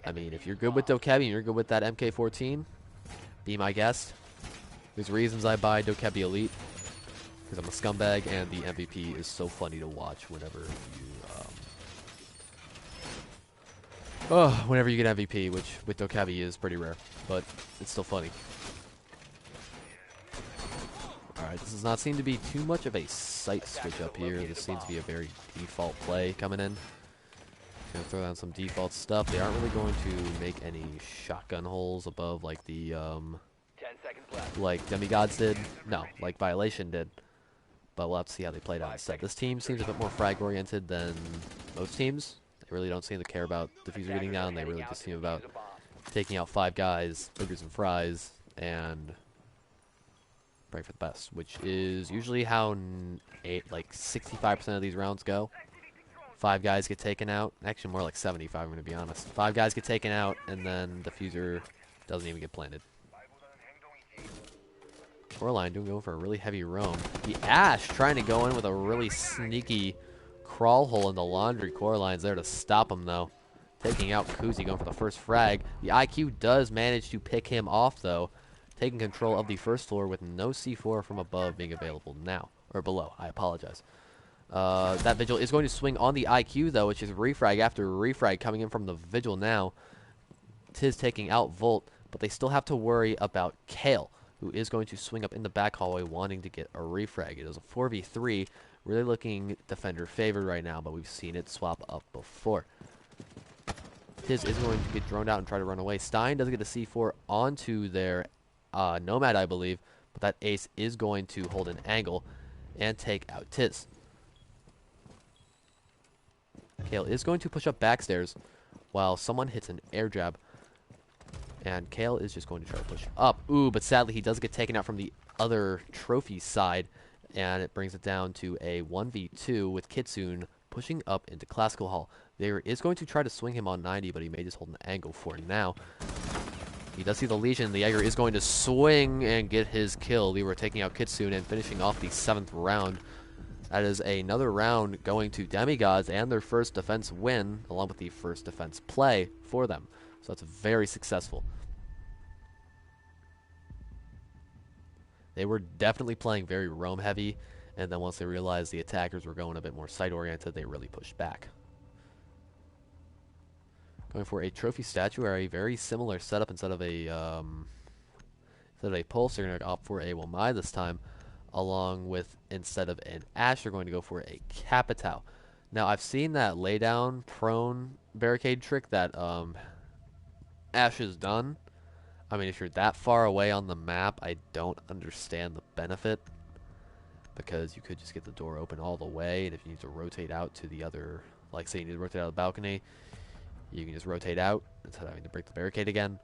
Speaker 1: I mean, if you're good with Dokebi and you're good with that MK14, be my guest. There's reasons I buy Dokebi Elite, because I'm a scumbag, and the MVP is so funny to watch whenever you get MVP, which with Dokebi is pretty rare, but it's still funny. Alright, this does not seem to be too much of a sight switch up here. This seems to be a very default play coming in. Gonna throw down some default stuff. They aren't really going to make any shotgun holes above like the
Speaker 6: 10 seconds left.
Speaker 1: like Demigods did. No, like Violation did. But we'll have to see how they played out instead. This team seems a bit more frag oriented than most teams. They really don't seem to care about diffuser getting down. They really just seem about taking out 5 guys, burgers and fries, and pray for the best, which is usually how 65% of these rounds go. 5 guys get taken out. Actually, more like 75, I'm going to be honest. 5 guys get taken out, and then Diffuser doesn't even get planted. Coraline going for a really heavy roam. The Ash trying to go in with a really sneaky crawl hole in the laundry. Coraline's there to stop him, though. Taking out Kuzi, going for the first frag. The IQ does manage to pick him off, though, taking control of the first floor with no C4 from above being available now. Or below, I apologize. That Vigil is going to swing on the IQ, though, which is refrag after refrag coming in from the Vigil now. Tiz taking out Volt, but they still have to worry about Kale, who is going to swing up in the back hallway wanting to get a refrag. It is a 4v3, really looking defender favored right now, but we've seen it swap up before. Tiz is going to get droned out and try to run away. Stein does get a C4 onto their Nomad, I believe, but that Ace is going to hold an angle and take out Tiz. Kale is going to push up backstairs while someone hits an air jab. And Kale is just going to try to push up. Ooh, but sadly he does get taken out from the other trophy side. And it brings it down to a 1v2 with Kitsune pushing up into Classical Hall. There is going to try to swing him on 90, but he may just hold an angle for now. He does see the Legion. The Jaeger is going to swing and get his kill. They were taking out Kitsune and finishing off the 7th round. That is another round going to Demigods and their first defense win, along with the first defense play for them. So that's very successful. They were definitely playing very roam heavy, and then once they realized the attackers were going a bit more site oriented, they really pushed back. Going for a trophy statuary, very similar setup. Instead of a pulse, they're going to opt for a Wamai this time, along with, instead of an Ash, they're going to go for a Capitao. Now, I've seen that lay down prone barricade trick that Ash has done. I mean, if you're that far away on the map, I don't understand the benefit, because you could just get the door open all the way, and if you need to rotate out to the other, like say you need to rotate out of the balcony, you can just rotate out instead of having to break the barricade again.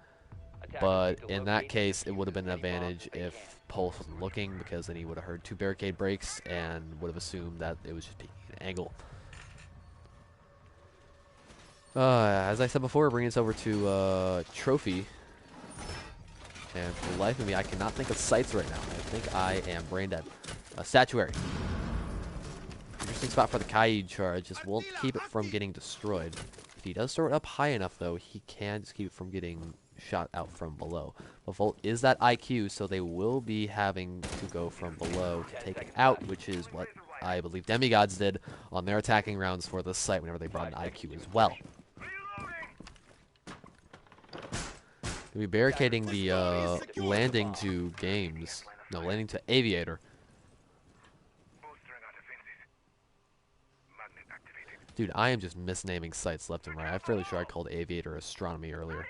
Speaker 1: But in that case, it would have been an advantage if Pulse wasn't looking, because then he would have heard 2 barricade breaks and would have assumed that it was just peeking an angle. As I said before, bringing us over to Trophy. And for the life of me, I cannot think of sights right now. I think I am brain dead. Statuary. Interesting spot for the Kai charge. Just won't keep it from getting destroyed. If he does throw it up high enough, though, he can just keep it from getting shot out from below. But Volt is that IQ, so they will be having to go from below to take it out, which is what I believe Demigods did on their attacking rounds for this site whenever they brought an IQ as well. We'll be barricading the landing to games. No, landing to Aviator. Dude, I am just misnaming sites left and right. I'm fairly sure I called Aviator Astronomy earlier.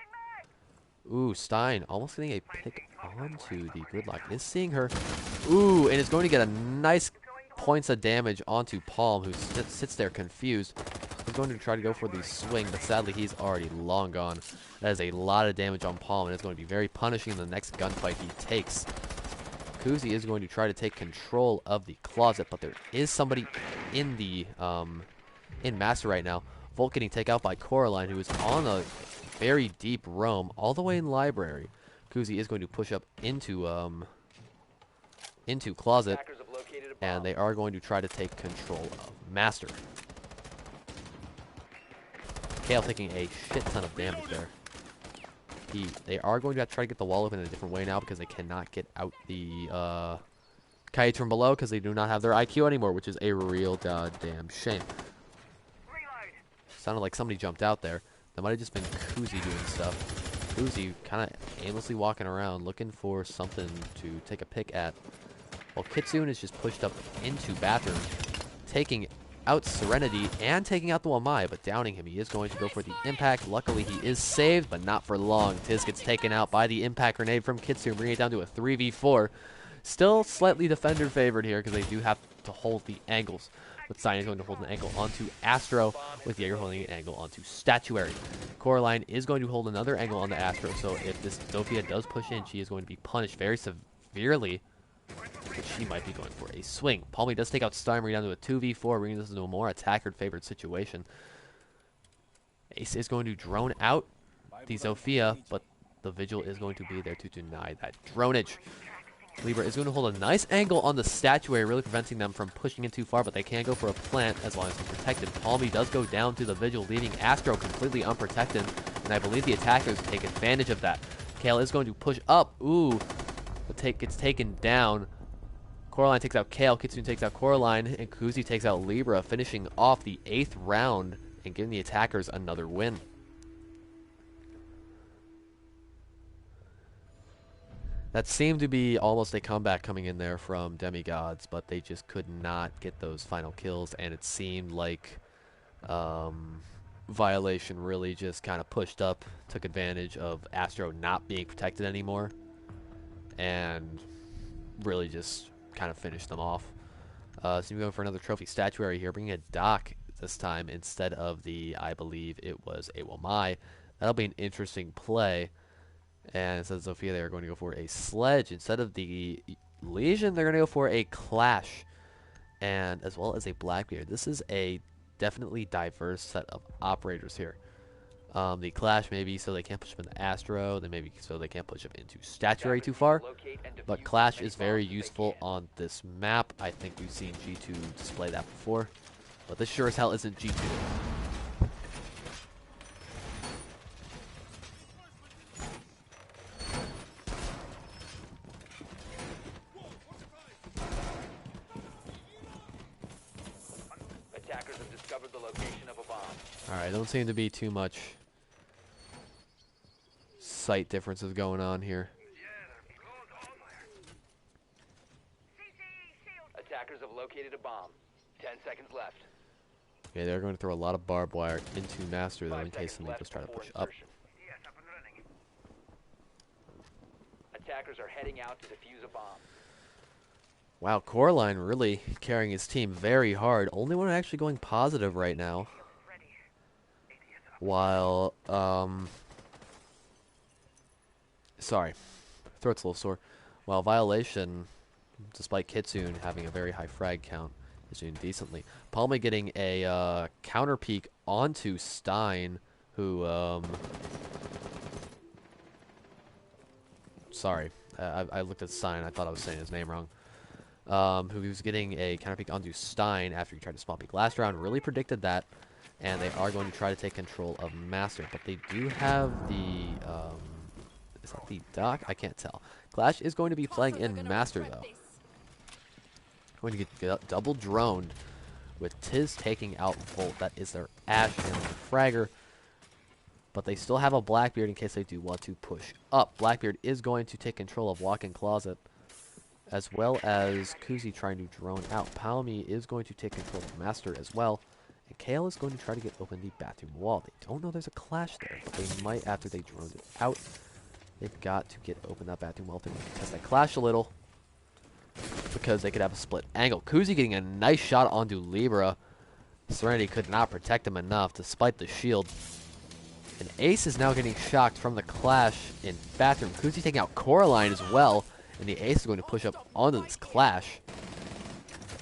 Speaker 1: Ooh, Stein almost getting a pick onto the gridlock. Is seeing her. Ooh, and is going to get a nice points of damage onto Palm, who sits there confused. He's going to try to go for the swing, but sadly he's already long gone. That is a lot of damage on Palm, and it's going to be very punishing in the next gunfight he takes. Kuzi is going to try to take control of the closet, but there is somebody in the in Master right now. Volt getting taken out by Coraline, who is on a very deep roam all the way in Library. Kuzi is going to push up into closet, and they are going to try to take control of Master. Kale taking a shit ton of damage there. They are going to try to get the wall open in a different way now because they cannot get out the kites from below because they do not have their IQ anymore, which is a real goddamn shame. Sounded like somebody jumped out there. That might have just been Kuzi doing stuff. Kuzi kind of aimlessly walking around looking for something to take a pick at. While Kitsune is just pushed up into bathroom, taking out Serenity and taking out the Wamai, but downing him. He is going to go for the impact. Luckily, he is saved, but not for long. Tiz gets taken out by the impact grenade from Kitsune, bringing it down to a 3v4. Still slightly defender favored here because they do have to hold the angles. But Stein is going to hold an angle onto Astro, with Jaeger holding an angle onto Statuary. Coraline is going to hold another angle on the Astro, so if this Zofia does push in, she is going to be punished very severely. But she might be going for a swing. Palmy does take out Steimer down to a 2v4, bringing this into a more attacker-favored situation. Ace is going to drone out the Zofia, but the Vigil is going to be there to deny that dronage. Libra is going to hold a nice angle on the Statuary, really preventing them from pushing in too far, but they can go for a plant as long as they're protected. Palmy does go down to the Vigil, leaving Astro completely unprotected, and I believe the attackers take advantage of that. Kale is going to push up. Ooh, but gets taken down. Coraline takes out Kale, Kitsune takes out Coraline, and Kuzi takes out Libra, finishing off the 8th round and giving the attackers another win. That seemed to be almost a comeback coming in there from Demigods, but they just could not get those final kills, and it seemed like Violation really just kind of pushed up, took advantage of Astro not being protected anymore, and really just kind of finished them off. So we're going for another trophy statuary here, bringing a Doc this time instead of the, I believe it was a Wamai. That'll be an interesting play. And instead of Zofia, they are going to go for a Sledge. Instead of the Legion, they're going to go for a Clash. And as well as a Blackbeard. This is a definitely diverse set of operators here. The Clash maybe so they can't push up into Astro. Then maybe so they can't push up into Statuary too far. But Clash is very useful on this map. I think we've seen G2 display that before. But this sure as hell isn't G2. Alright, don't seem to be too much sight differences going on here.
Speaker 6: Attackers have located a bomb. 10 seconds left.
Speaker 1: Okay, they're going to throw a lot of barbed wire into Master though in case somebody does try to push up.
Speaker 6: Attackers are heading out to defuse a bomb.
Speaker 1: Wow, Coraline really carrying his team very hard. Only one actually going positive right now. While, sorry, throat's a little sore. While Violation, despite Kitsune having a very high frag count, is doing decently. Palma getting a counter peek onto Stein, who sorry. I looked at Stein. I thought I was saying his name wrong. Who was getting a counter peek onto Stein after he tried to spawn peek last round. Really predicted that. And they are going to try to take control of Master. But they do have the... is that the Doc? I can't tell. Clash is going to be playing in Master, though. Going to get double droned with Tiz taking out Volt. That is their Ash and their Fragger. But they still have a Blackbeard in case they do want to push up. Blackbeard is going to take control of Walk-in Closet, as well as Kuzi trying to drone out. Palmy is going to take control of Master as well. And Kale is going to try to get open the bathroom wall. They don't know there's a clash there, but they might after they droned it out. They've got to get open that bathroom wall if they want to test that clash a little, because they could have a split angle. Kuzi getting a nice shot onto Libra. Serenity could not protect him enough despite the shield. And Ace is now getting shocked from the clash in bathroom. Kuzi taking out Coraline as well, and the Ace is going to push up onto this clash.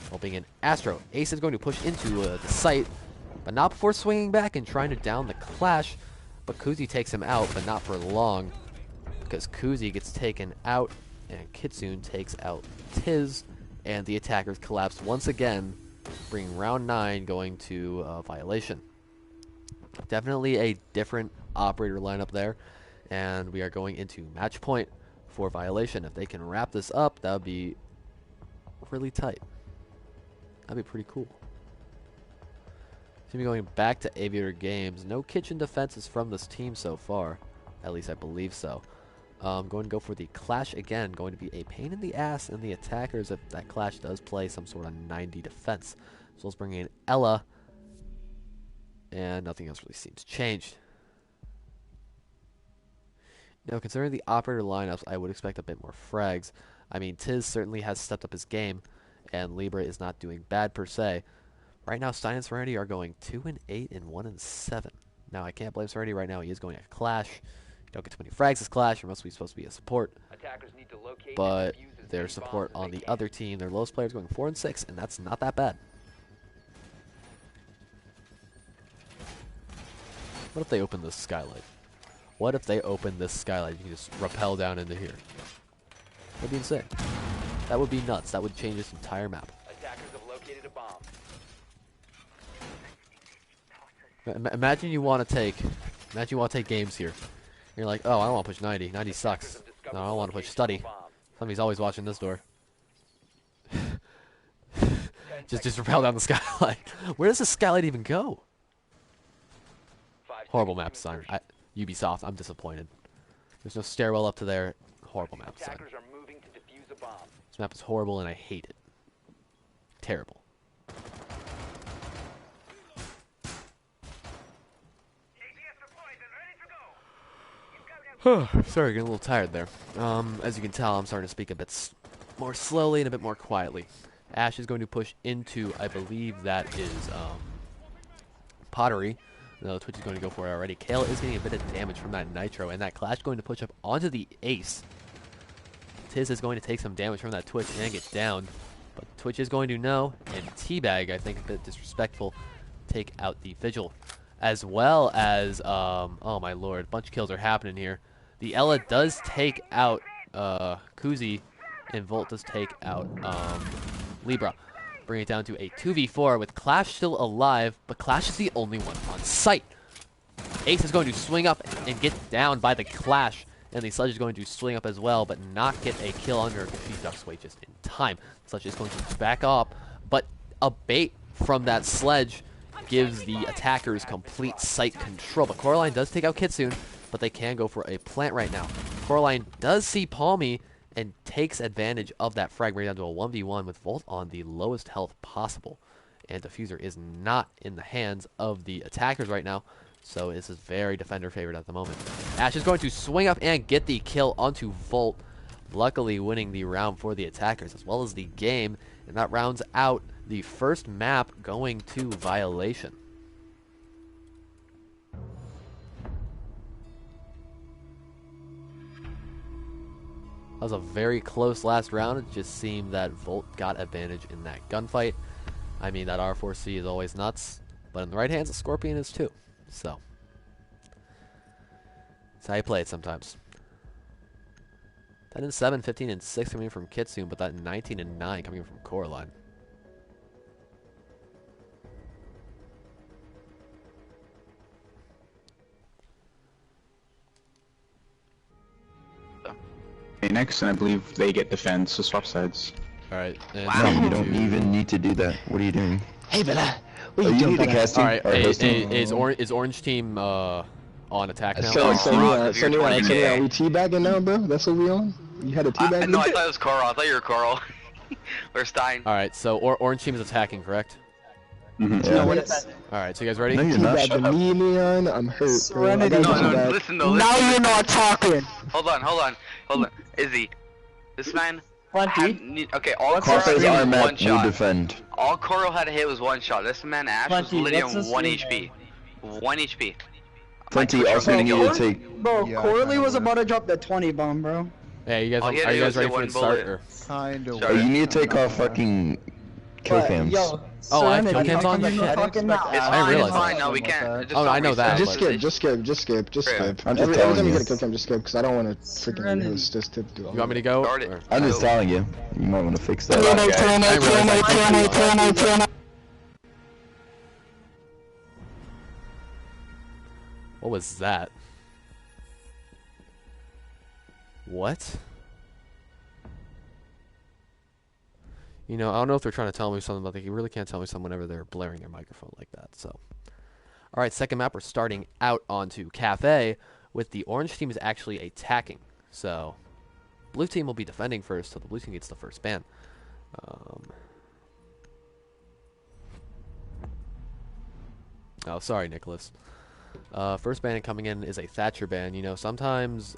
Speaker 1: Helping in Astro. Ace is going to push into the site, but not before swinging back and trying to down the clash. But Kuzi takes him out, but not for long, because Kuzi gets taken out, and Kitsune takes out Tiz, and the attackers collapse once again, bringing round 9 going to Violation. Definitely a different operator lineup there, and we are going into match point for Violation. If they can wrap this up, that would be really tight. That'd be pretty cool. Seem to be going back to Aviator Games. No kitchen defenses from this team so far. At least I believe so. Going to go for the clash again. Going to be a pain in the ass in the attackers if that clash does play some sort of 90 defense. So let's bring in Ella. And nothing else really seems changed. Now, considering the operator lineups, I would expect a bit more frags. I mean, Tiz certainly has stepped up his game, and Libra is not doing bad per se. Right now, Stein and Serenity are going 2-8 and 1-7. Now, I can't blame Serenity right now. He is going at Clash. You don't get too many frags as Clash. You're mostly supposed to be a support.
Speaker 6: Attackers need to locate
Speaker 1: But
Speaker 6: and defuse as
Speaker 1: their
Speaker 6: many
Speaker 1: support
Speaker 6: bombs as
Speaker 1: on
Speaker 6: they
Speaker 1: the
Speaker 6: can.
Speaker 1: other team, their lowest player is going 4-6, and that's not that bad. What if they open this skylight? What if they open this skylight? You can just rappel down into here. That'd be insane. That would be nuts. That would change this entire map.
Speaker 6: Attackers have located a bomb.
Speaker 1: Imagine you want to take games here. You're like, oh, I don't want to push 90. 90 sucks. No, I don't want to push study. Somebody's always watching this door. just rappel down the skylight. Where does the skylight even go? Horrible map design. Ubisoft, I'm disappointed. There's no stairwell up to there. Horrible map design.
Speaker 6: Attackers are moving to defuse a bomb.
Speaker 1: This map is horrible and I hate it. Terrible. Sorry, getting a little tired there. As you can tell, I'm starting to speak a bit more slowly and a bit more quietly. Ash is going to push into, I believe that is Pottery. No, Twitch is going to go for it already. Kale is getting a bit of damage from that Nitro, and that Clash going to push up onto the Ace. Tiz is going to take some damage from that Twitch and get down. But Twitch is going to know, and Teabag, I think a bit disrespectful, take out the Vigil. As well as, oh my lord, a bunch of kills are happening here. The Ella does take out Kuzi, and Volt does take out Libra. Bring it down to a 2v4 with Clash still alive, but Clash is the only one on site. Ace is going to swing up and get down by the Clash, and the Sledge is going to swing up as well, but not get a kill under because she ducks away just in time. Sledge is going to back off, but a bait from that Sledge gives the attackers complete site control. But Coraline does take out Kitsune, but they can go for a plant right now. Coraline does see Palmy and takes advantage of that frag, bringing down to a 1v1 with Volt on the lowest health possible. And Diffuser is not in the hands of the attackers right now, so this is very defender favored at the moment. Ash is going to swing up and get the kill onto Volt, luckily winning the round for the attackers as well as the game, and that rounds out the first map going to Violation. That was a very close last round. It just seemed that Volt got advantage in that gunfight. I mean, that R4C is always nuts, but in the right hands, a Scorpion is too. So, that's how you play it sometimes. 10 and 7, 15 and 6 coming from Kitsune, but that 19 and 9 coming from Coraline.
Speaker 7: Next, and I believe they get defense, so swap sides.
Speaker 1: Alright, and
Speaker 2: Wow.
Speaker 3: No, you don't even need to do that. What are you doing?
Speaker 4: Hey, Bella. What
Speaker 3: Oh,
Speaker 4: you
Speaker 3: you
Speaker 4: doing,
Speaker 3: need a
Speaker 4: Bella?
Speaker 3: casting
Speaker 1: Alright,
Speaker 3: or hosting?
Speaker 1: is Orange Team on attack now?
Speaker 4: So,
Speaker 2: Oh,
Speaker 4: so,
Speaker 2: Rock, if
Speaker 4: so,
Speaker 2: you're
Speaker 4: so,
Speaker 2: 20K.
Speaker 4: we teabagging now, bro? That's what we on? You had a teabag?
Speaker 2: No, I thought it was Coral. I thought you were Coral. Or Stein.
Speaker 1: Alright, so Orange Team is attacking, correct?
Speaker 7: Mm-hmm.
Speaker 3: Yeah.
Speaker 4: Yes.
Speaker 1: Alright, so you guys ready?
Speaker 3: No, you're not.
Speaker 4: Teabag
Speaker 3: Shut
Speaker 4: the
Speaker 3: up.
Speaker 4: me, Leon. I'm hurt, bro. I
Speaker 8: Serenity.
Speaker 4: gotta
Speaker 2: No,
Speaker 4: get
Speaker 2: no,
Speaker 4: teabagged.
Speaker 2: listen though.
Speaker 8: Now
Speaker 2: Listen.
Speaker 8: you're not talking.
Speaker 2: Hold on. Izzy. This man
Speaker 8: Plenty.
Speaker 2: okay, all
Speaker 8: What's
Speaker 2: Coral
Speaker 8: up?
Speaker 2: had
Speaker 3: Crawford's
Speaker 2: to hit was
Speaker 3: arm
Speaker 2: one
Speaker 3: map will
Speaker 2: shot.
Speaker 3: defend.
Speaker 2: All Coral had to hit was one shot. This man Ash was
Speaker 8: Plenty,
Speaker 2: literally
Speaker 8: what's
Speaker 2: on
Speaker 8: this
Speaker 2: 1
Speaker 8: mean?
Speaker 2: HP. 1 HP.
Speaker 3: Plenty
Speaker 2: Mike,
Speaker 3: also
Speaker 2: gonna
Speaker 3: need
Speaker 2: go.
Speaker 3: to take.
Speaker 8: Bro,
Speaker 5: Yeah,
Speaker 8: Corley
Speaker 5: kinda
Speaker 8: was
Speaker 5: would.
Speaker 8: about to drop the 20 bomb, bro.
Speaker 1: Yeah, you guys,
Speaker 2: Oh, he had
Speaker 1: are
Speaker 2: to
Speaker 1: you
Speaker 2: go
Speaker 1: guys ready
Speaker 2: say
Speaker 1: for
Speaker 2: one
Speaker 1: the start?
Speaker 2: bullet.
Speaker 1: Or?
Speaker 5: Kinda.
Speaker 2: Sorry.
Speaker 3: Oh, you need to
Speaker 5: I'm
Speaker 3: take
Speaker 5: not
Speaker 3: off
Speaker 5: gonna-
Speaker 3: fucking kill
Speaker 8: But,
Speaker 3: cams.
Speaker 8: yo,
Speaker 1: Oh, I have
Speaker 8: Serenity,
Speaker 1: kill cams
Speaker 8: how
Speaker 1: on?
Speaker 8: come you
Speaker 1: Shit.
Speaker 8: fucking not
Speaker 2: It's
Speaker 1: I
Speaker 2: fine,
Speaker 1: realize
Speaker 2: it's fine.
Speaker 1: that.
Speaker 2: No, we can't. Just
Speaker 1: Oh,
Speaker 2: don't
Speaker 1: I know that,
Speaker 2: research.
Speaker 1: but-
Speaker 4: Just skip, just skip.
Speaker 2: Yeah.
Speaker 3: I'm just
Speaker 4: Every
Speaker 3: telling
Speaker 4: time you
Speaker 3: you.
Speaker 4: get a kill cam, just skip, because I don't want to freaking
Speaker 8: Serenity.
Speaker 4: host just to do all
Speaker 1: You want me to
Speaker 4: that.
Speaker 1: go?
Speaker 2: Start it.
Speaker 1: Or-
Speaker 3: I'm just telling you. You might want to fix that.
Speaker 1: I realize I What was that? What? You know, I don't know if they're trying to tell me something, but they really can't tell me something whenever they're blaring their microphone like that, so. Alright, second map, we're starting out onto Cafe, with the orange team is actually attacking. So, blue team will be defending first, so the blue team gets the first ban. Oh, sorry, Nicholas. First ban coming in is a Thatcher ban. You know, sometimes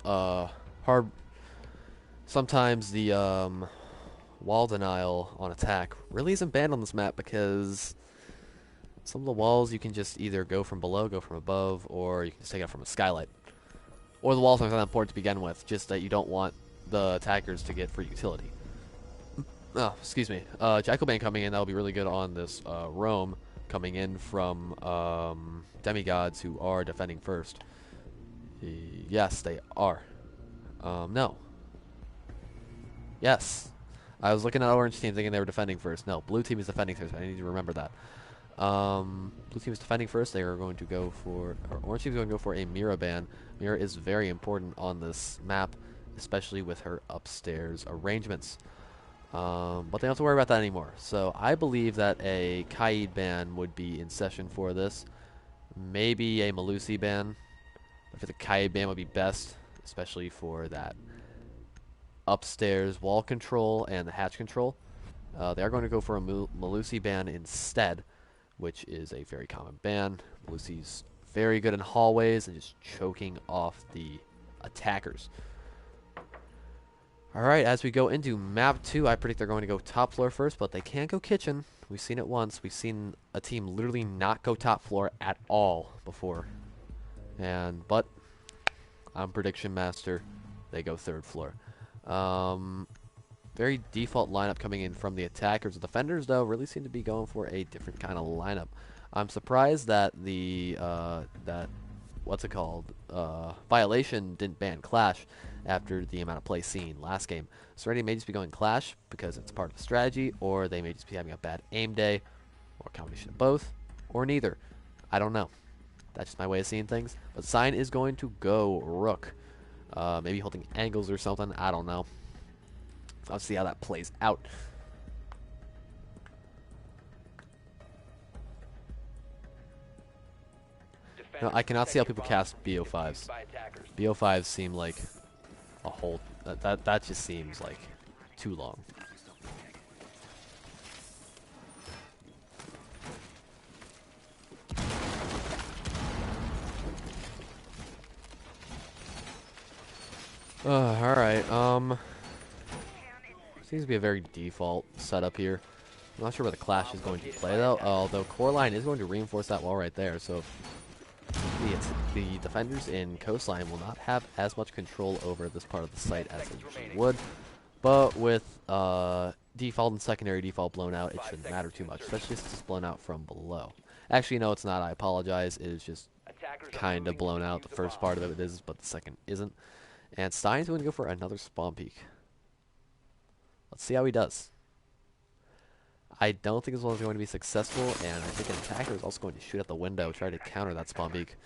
Speaker 1: sometimes the wall denial on attack really isn't banned on this map because some of the walls you can just either go from below, go from above, or you can just take it from a skylight. Or the walls aren't that important to begin with, just that you don't want the attackers to get free utility. Oh, excuse me. Jackal ban coming in, that'll be really good on this roam coming in from demigods who are defending first. Yes, they are. No. Yes. I was looking at orange team thinking they were defending first. No, blue team is defending first. I need to remember that. Blue team is defending first. They are going to go for, or orange team is going to go for a Mira ban. Mira is very important on this map, especially with her upstairs arrangements. But they don't have to worry about that anymore. So I believe that a Kaid ban would be in session for this. Maybe a Malusi ban. I think the Kaid ban would be best, especially for that upstairs wall control and the hatch control. They are going to go for a Malusi ban instead, which is a very common ban. Malusi's very good in hallways and just choking off the attackers. Alright, as we go into map 2, I predict they're going to go top floor first, but they can't go kitchen. We've seen it once. We've seen a team literally not go top floor at all before. But I'm prediction master. They go third floor. Very default lineup coming in from the attackers. The defenders, though, really seem to be going for a different kind of lineup. I'm surprised that the Violation didn't ban Clash after the amount of play seen last game. Serenity may just be going Clash because it's part of the strategy, or they may just be having a bad aim day, or a combination of both, or neither. I don't know. That's just my way of seeing things. But Sign is going to go Rook. Maybe holding angles or something. I don't know. I'll see how that plays out. No, I cannot see how people cast BO5s. BO5s seem like a whole... That just seems like too long. Alright, seems to be a very default setup here. I'm not sure where the Clash is going to play though, although Coraline is going to reinforce that wall right there, so the defenders in Coastline will not have as much control over this part of the site as they usually would. But with default and secondary default blown out, it shouldn't matter too much, especially since it's blown out from below. Actually, no, it's not. I apologize. It is just kind of blown out. The first part of it is, but the second isn't. And Stein's going to go for another spawn peek. Let's see how he does. I don't think this one's going to be successful, and I think an attacker is also going to shoot at the window, try to counter that spawn peek.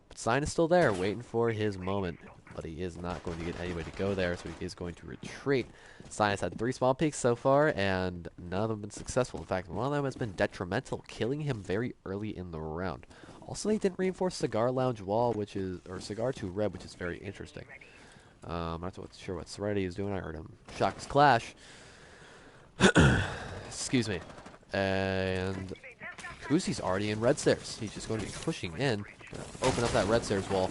Speaker 1: But Stein is still there, waiting for his moment, but he is not going to get anybody to go there, so he is going to retreat. Stein has had 3 spawn peeks so far, and none of them have been successful. In fact, one of them has been detrimental, killing him very early in the round. Also, they didn't reinforce Cigar Lounge wall, which is, or Cigar 2 Red, which is very interesting. I'm not sure what Serenity is doing. I heard him shock his clash. Excuse me. And Kuzi's already in red stairs. He's just going to be pushing in. Open up that red stairs wall.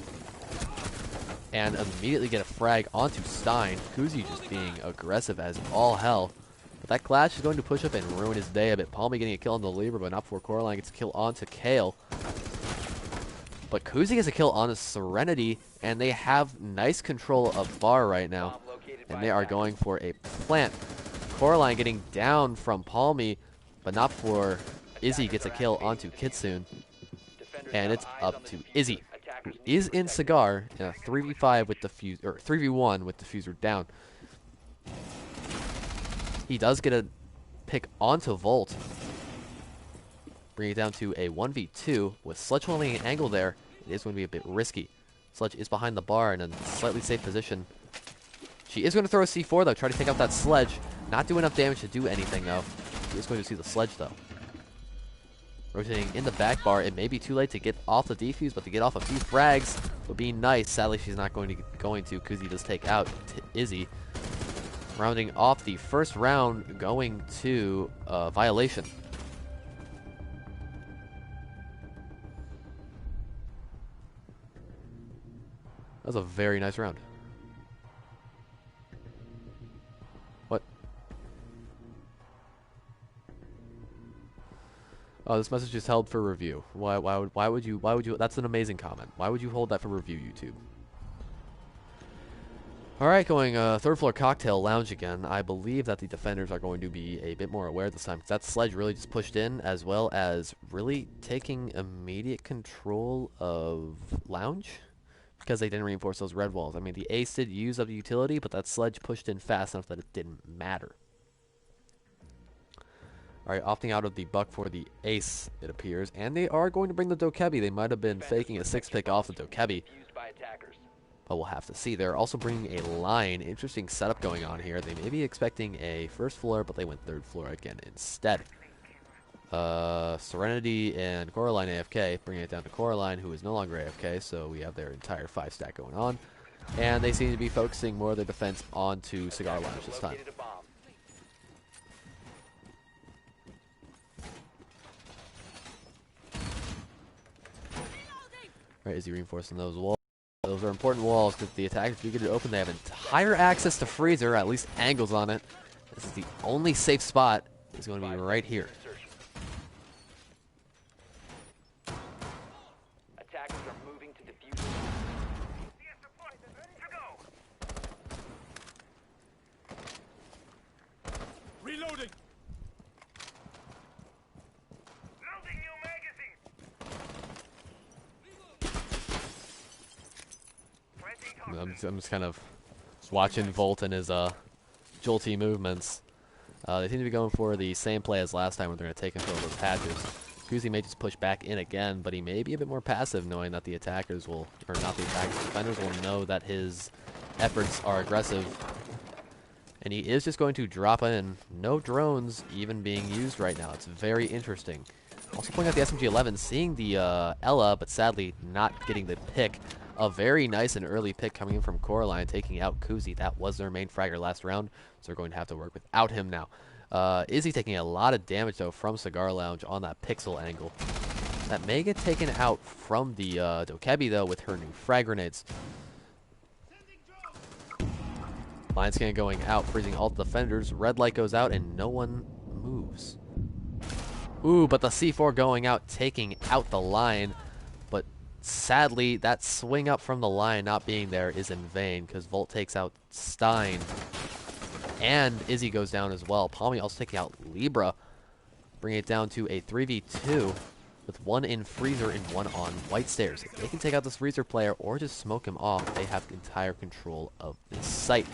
Speaker 1: And immediately get a frag onto Stein. Kuzi just being aggressive as all hell. But that clash is going to push up and ruin his day a bit. Palmy getting a kill on the Libra, but not before Coraline gets a kill onto Kale. But Kuzi gets a kill on the Serenity, and they have nice control of Bar right now. And they are going for a plant. Coraline getting down from Palmy, but not before Izzy gets a kill onto Kitsune. And it's up to Izzy, who is in Cigar in a 3v5 with diffuser, or 3v1 with diffuser down. He does get a pick onto Volt, bring it down to a 1v2 with Sledge holding an angle there. It is going to be a bit risky. Sledge is behind the bar in a slightly safe position. She is going to throw a C4 though, try to take out that Sledge. Not do enough damage to do anything though. She is going to see the Sledge though. Rotating in the back bar, it may be too late to get off the defuse, but to get off a few frags would be nice. Sadly, she's not going to because he does take out Izzy. Rounding off the first round, going to Violation. That was a very nice round. What? Oh, this message is held for review. Why would you? That's an amazing comment. Why would you hold that for review, YouTube? Alright, going 3rd floor cocktail lounge again. I believe that the defenders are going to be a bit more aware this time, because that Sledge really just pushed in, as well as really taking immediate control of lounge, because they didn't reinforce those red walls. I mean, the Ace did use up the utility, but that Sledge pushed in fast enough that it didn't matter. Alright, opting out of the buck for the Ace, it appears, and they are going to bring the Dokebi. They might have been faking a 6-pick off the Dokebi, but we'll have to see. They're also bringing a line. Interesting setup going on here. They may be expecting a 1st floor, but they went 3rd floor again instead. Serenity and Coraline AFK, bringing it down to Coraline, who is no longer AFK, so we have their entire 5-stack going on. And they seem to be focusing more of their defense onto Cigar Lounge this time. Alright, is he reinforcing those walls? Those are important walls because the attackers do get it open. They have entire access to Freezer, at least angles on it. This is the only safe spot. It's going to be right here.
Speaker 6: Attackers are moving to defuse.
Speaker 9: Reloading.
Speaker 1: I'm just kind of watching Volt and his jolty movements. They seem to be going for the same play as last time, where they're going to take control of those patches. Kuzi may just push back in again, but he may be a bit more passive, knowing that the attackers will, or not the attackers, defenders will know that his efforts are aggressive. And he is just going to drop in. No drones even being used right now. It's very interesting. Also pointing out the SMG-11, seeing the Ella, but sadly not getting the pick. A very nice and early pick coming in from Coraline, taking out Kuzi. That was their main fragger last round, so they're going to have to work without him now. Izzy taking a lot of damage, though, from Cigar Lounge on that pixel angle. That may get taken out from the Dokebi, though, with her new frag grenades. Line scan going out, freezing all the defenders. Red light goes out, and no one moves. Ooh, but the C4 going out, taking out the line. But sadly, that swing up from the line not being there is in vain, because Volt takes out Stein. And Izzy goes down as well. Palmy also taking out Libra, bringing it down to a 3v2. with one in freezer and one on white stairs. If they can take out this freezer player or just smoke him off, they have entire control of this site.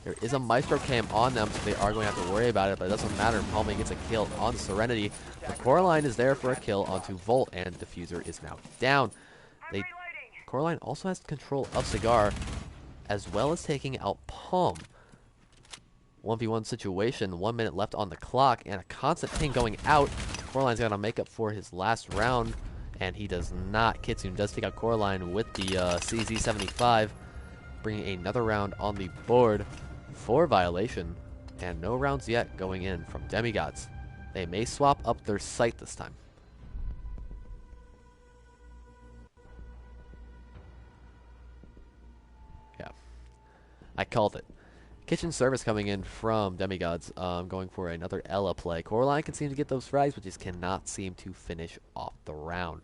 Speaker 1: There is a Maestro cam on them, so they are going to have to worry about it, but it doesn't matter. Palmy gets a kill on Serenity. The Coraline is there for a kill onto Volt, and Diffuser is now down. Coraline also has control of Cigar, as well as taking out Palm. 1v1 situation, 1 minute left on the clock, and a constant ping going out. Coraline's going to make up for his last round, and he does not. Kitsune does take out Coraline with the CZ75, bringing another round on the board for violation, and no rounds yet going in from Demigods. They may swap up their site this time. Yeah, I called it. Kitchen service coming in from Demigods, going for another Ella play. Coraline can seem to get those frags, but just cannot seem to finish off the round.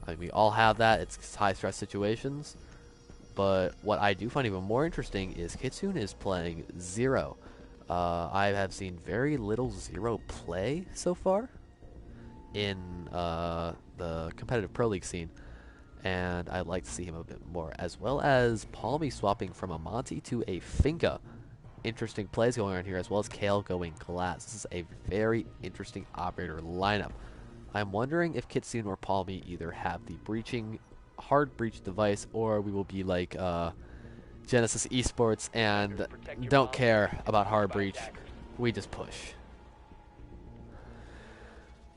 Speaker 1: I mean, we all have that. It's high stress situations. But what I do find even more interesting is Kitsune is playing Zero. I have seen very little Zero play so far in the competitive Pro League scene. And I'd like to see him a bit more, as well as Palmy swapping from a Monty to a Finka. Interesting plays going on here, as well as Kale going Glass. This is a very interesting operator lineup. I'm wondering if Kitsune or Palmy either have the hard breach device, or we will be like Genesis Esports and don't care about hard breach. We just push.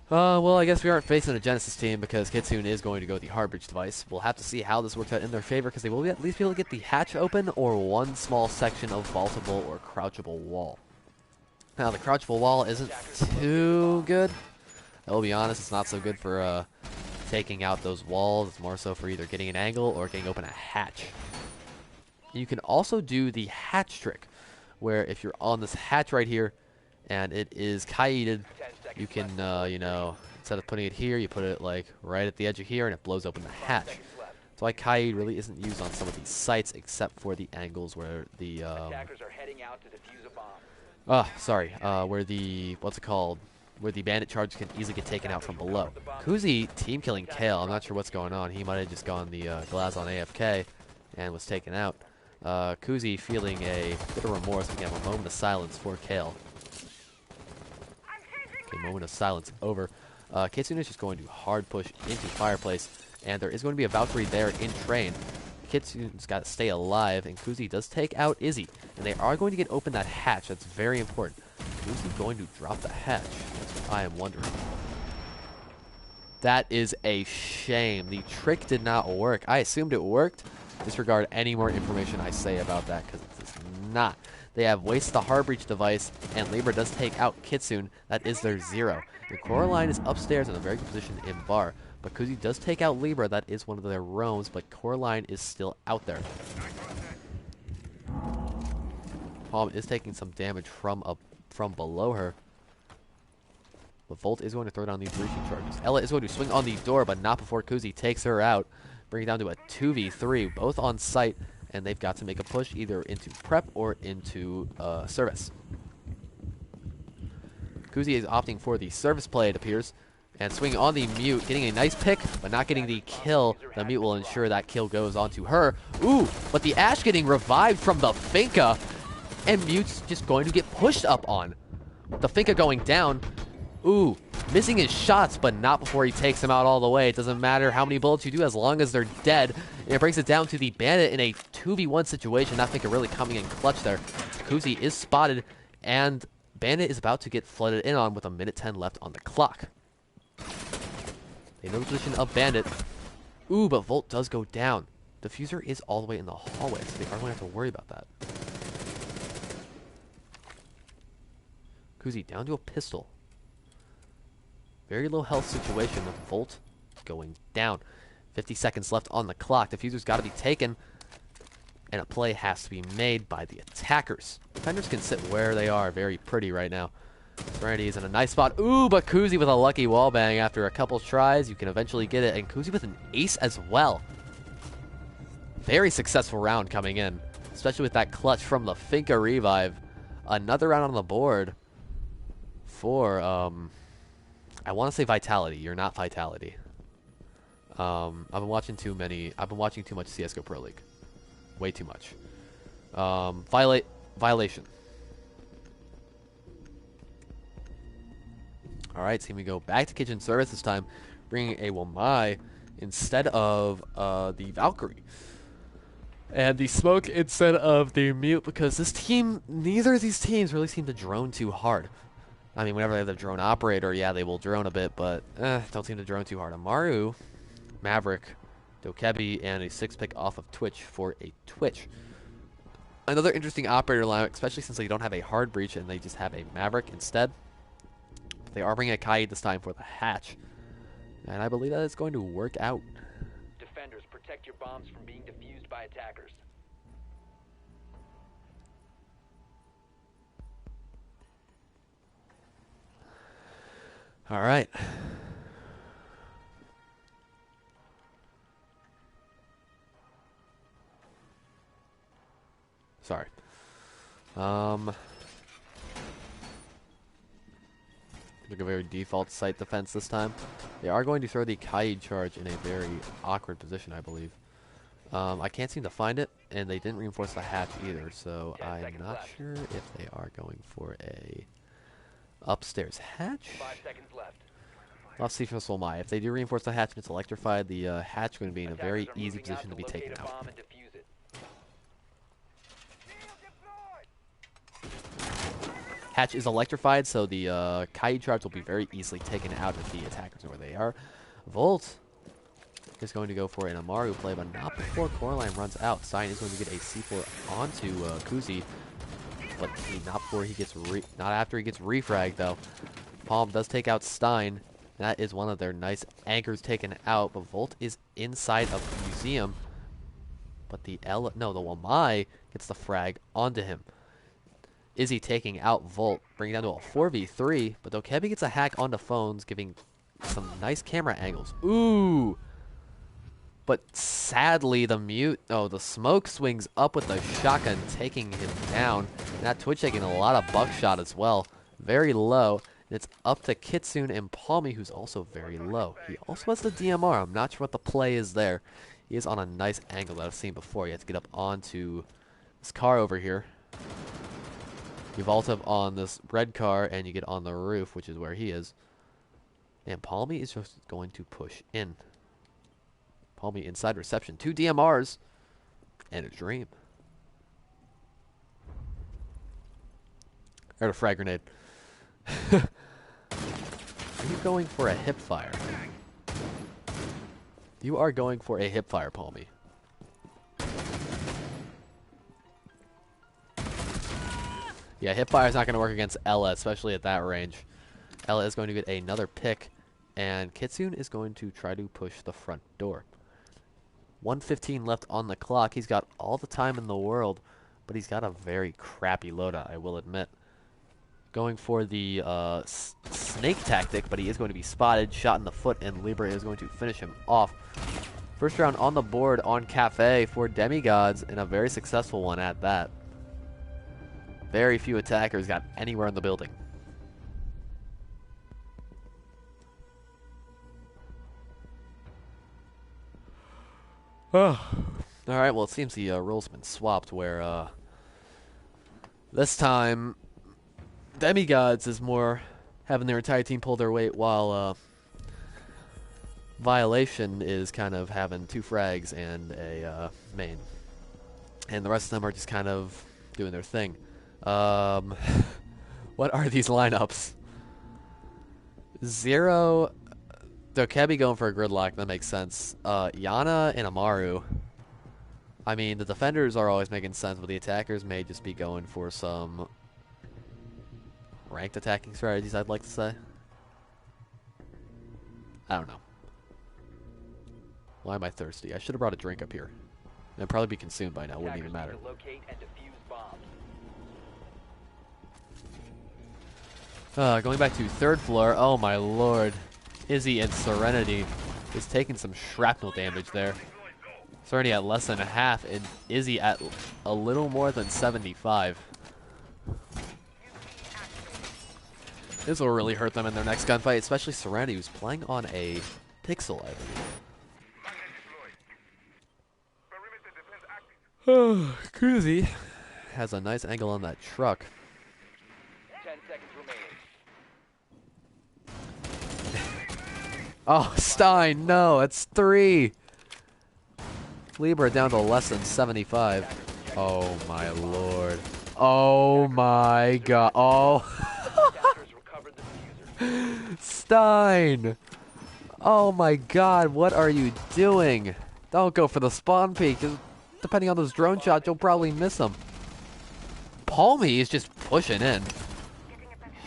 Speaker 1: Well, I guess we aren't facing a Genesis team because Kitsune is going to go with the hard breach device. We'll have to see how this works out in their favor, because they will at least be able to get the hatch open or one small section of vaultable or crouchable wall. Now, the crouchable wall isn't too good. I will be honest, it's not so good for taking out those walls. It's more so for either getting an angle or getting open a hatch. You can also do the hatch trick, where if you're on this hatch right here and it is kiteed, you can, you know, instead of putting it here, you put it like right at the edge of here and it blows open the hatch. So why kite really isn't used on some of these sites, except for the angles where the
Speaker 6: Attackers are heading out to defuse a bomb.
Speaker 1: where the, what's it called, where the bandit charge can easily get taken out from below. Kuzi team killing Kale. I'm not sure what's going on. He might have just gone the glass on AFK and was taken out. Kuzi feeling a bit of remorse. We have a moment of silence for Kale. Okay, moment of silence over. Kitsune is just going to hard push into Fireplace, and there is going to be a Valkyrie there in train. Kitsune's got to stay alive, and Kuzi does take out Izzy, and they are going to get open that hatch. That's very important. Kuzi going to drop the hatch? That's what I am wondering. That is a shame. The trick did not work. I assumed it worked. Disregard any more information I say about that, because it does not. They have wasted the hard breach device, and Libra does take out Kitsune. That is their Zero. The Coraline is upstairs in a very good position in bar, but Kuzi does take out Libra. That is one of their roams, but Coraline is still out there. Palm is taking some damage from below her. But Volt is going to throw down these breaching charges. Ella is going to swing on the door, but not before Kuzi takes her out. Bring it down to a 2v3, both on site, and they've got to make a push either into prep or into service. Kuzi is opting for the service play, it appears, and swinging on the mute, getting a nice pick, but not getting the kill. The mute will ensure that kill goes onto her. Ooh, but the Ash getting revived from the Finka, and Mute's just going to get pushed up on. The Finka going down. Ooh, missing his shots, but not before he takes him out all the way. It doesn't matter how many bullets you do as long as they're dead. It brings it down to the Bandit in a 2v1 situation. That Finka really coming in clutch there. Kuzi is spotted, and Bandit is about to get flooded in on with 1:10 left on the clock. They know the position of Bandit. Ooh, but Volt does go down. Diffuser is all the way in the hallway, so they are going to have to worry about that. Kuzi down to a pistol. Very low health situation with Volt going down. 50 seconds left on the clock. Diffuser's got to be taken, and a play has to be made by the attackers. Defenders can sit where they are very pretty right now. Serenity is in a nice spot. Ooh, but Kuzi with a lucky wallbang after a couple tries. You can eventually get it, and Kuzi with an ace as well. Very successful round coming in, especially with that clutch from the Finka revive. Another round on the board for I want to say Vitality. You're not Vitality. I've been watching too much CS:GO Pro League. Way too much. Violation. All right, so we go back to kitchen service this time, bringing a Wamai instead of the Valkyrie. And the smoke instead of the mute, because this team, neither of these teams really seem to drone too hard. I mean, whenever they have the drone operator, yeah, they will drone a bit, but don't seem to drone too hard. Amaru, Maverick, Dokebi, and a 6-pick off of Twitch for a Twitch. Another interesting operator lineup, especially since they don't have a hard breach and they just have a Maverick instead. But they are bringing a Kai this time for the hatch. And I believe that it's going to work out.
Speaker 6: Defenders, protect your bombs from being defused by attackers.
Speaker 1: All right. Sorry. Like a very default site defense this time. They are going to throw the Kai charge in a very awkward position, I believe. I can't seem to find it, and they didn't reinforce the hatch either, so I'm not sure if they are going for a upstairs hatch.
Speaker 6: 5 seconds left.
Speaker 1: Let's see from this Wamai. If they do reinforce the hatch and it's electrified, the hatch is going to be in a very easy position to be taken out.
Speaker 6: Bomb and defuse it.
Speaker 1: Hatch is electrified, so the Kai charge will be very easily taken out if the attackers know where they are. Volt is going to go for an Amaru play, but not before Coraline runs out. Stein is going to get a C4 onto Kuzi, but not after he gets refragged though. Palm does take out Stein. That is one of their nice anchors taken out, but Volt is inside of the museum. But the Wamai gets the frag onto him. Izzy taking out Volt, bringing it down to a 4v3, but Dokebi gets a hack onto phones, giving some nice camera angles. Ooh! But sadly, the smoke swings up with the shotgun, taking him down. And that Twitch taking a lot of buckshot as well. Very low. And it's up to Kitsune and Palmy, who's also very low. He also has the DMR. I'm not sure what the play is there. He is on a nice angle that I've seen before. He has to get up onto this car over here. You vault up on this red car, and you get on the roof, which is where he is. And Palmy is just going to push in. Palmy inside reception. 2 DMRs. And a dream. Or a frag grenade. Are you going for a hip fire? You are going for a hip fire, Palmy. Yeah, hip fire is not going to work against Ella, especially at that range. Ella is going to get another pick, and Kitsune is going to try to push the front door. 1:15 left on the clock. He's got all the time in the world, but he's got a very crappy loadout, I will admit. Going for the snake tactic, but he is going to be spotted, shot in the foot, and Libre is going to finish him off. First round on the board on Cafe for Demigods, and a very successful one at that. Very few attackers got anywhere in the building. Oh. Alright, well it seems the roles have been swapped where this time Demigods is more having their entire team pull their weight, while Violation is kind of having 2 frags and a main. And the rest of them are just kind of doing their thing. What are these lineups? 0 Dokebi going for a gridlock, that makes sense. Yana and Amaru. I mean, the defenders are always making sense, but the attackers may just be going for some ranked attacking strategies, I'd like to say. I don't know. Why am I thirsty? I should have brought a drink up here. It'd probably be consumed by now, wouldn't even matter.
Speaker 6: Locate and defuse bombs.
Speaker 1: Going back to 3rd floor. Oh my lord. Izzy and Serenity is taking some shrapnel damage there. Serenity at less than a half, and Izzy at a little more than 75. This will really hurt them in their next gunfight, especially Serenity, who's playing on a Pixel, I believe. Kuzi has a nice angle on that truck.
Speaker 6: 10 seconds remaining.
Speaker 1: Oh, Stein, no, it's 3. Libra down to less than 75. Oh, my lord. Oh, my god. Oh.
Speaker 6: Attackers recovered the diffuser.
Speaker 1: Stein! Oh my god, what are you doing? Don't go for the spawn peek, 'cause depending on those drone shots, you'll probably miss them. Palmy is just pushing in.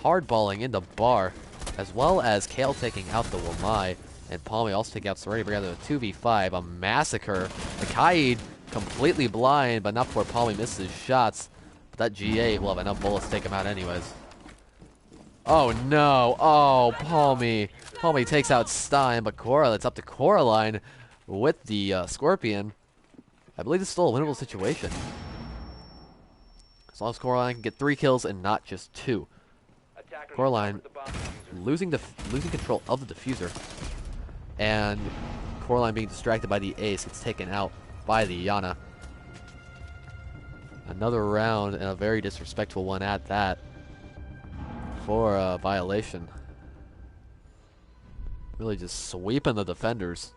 Speaker 1: Hardballing into bar, as well as Kale taking out the Wamai, and Palmy also taking out Serenity together with a 2v5, a massacre. The Kaid completely blind, but not before Palmy misses his shots. But that G8 will have enough bullets to take him out anyways. Oh no, oh, Palmy. Palmy takes out Stein, but Cora, it's up to Coraline with the Scorpion. I believe it's still a winnable situation. As long as Coraline can get 3 kills and not just 2.
Speaker 6: Attackers
Speaker 1: Coraline
Speaker 6: recovered the bomb diffuser.
Speaker 1: losing control of the diffuser. And Coraline being distracted by the ace gets taken out by the Yana. Another round, and a very disrespectful one at that, for a violation. Really just sweeping the defenders.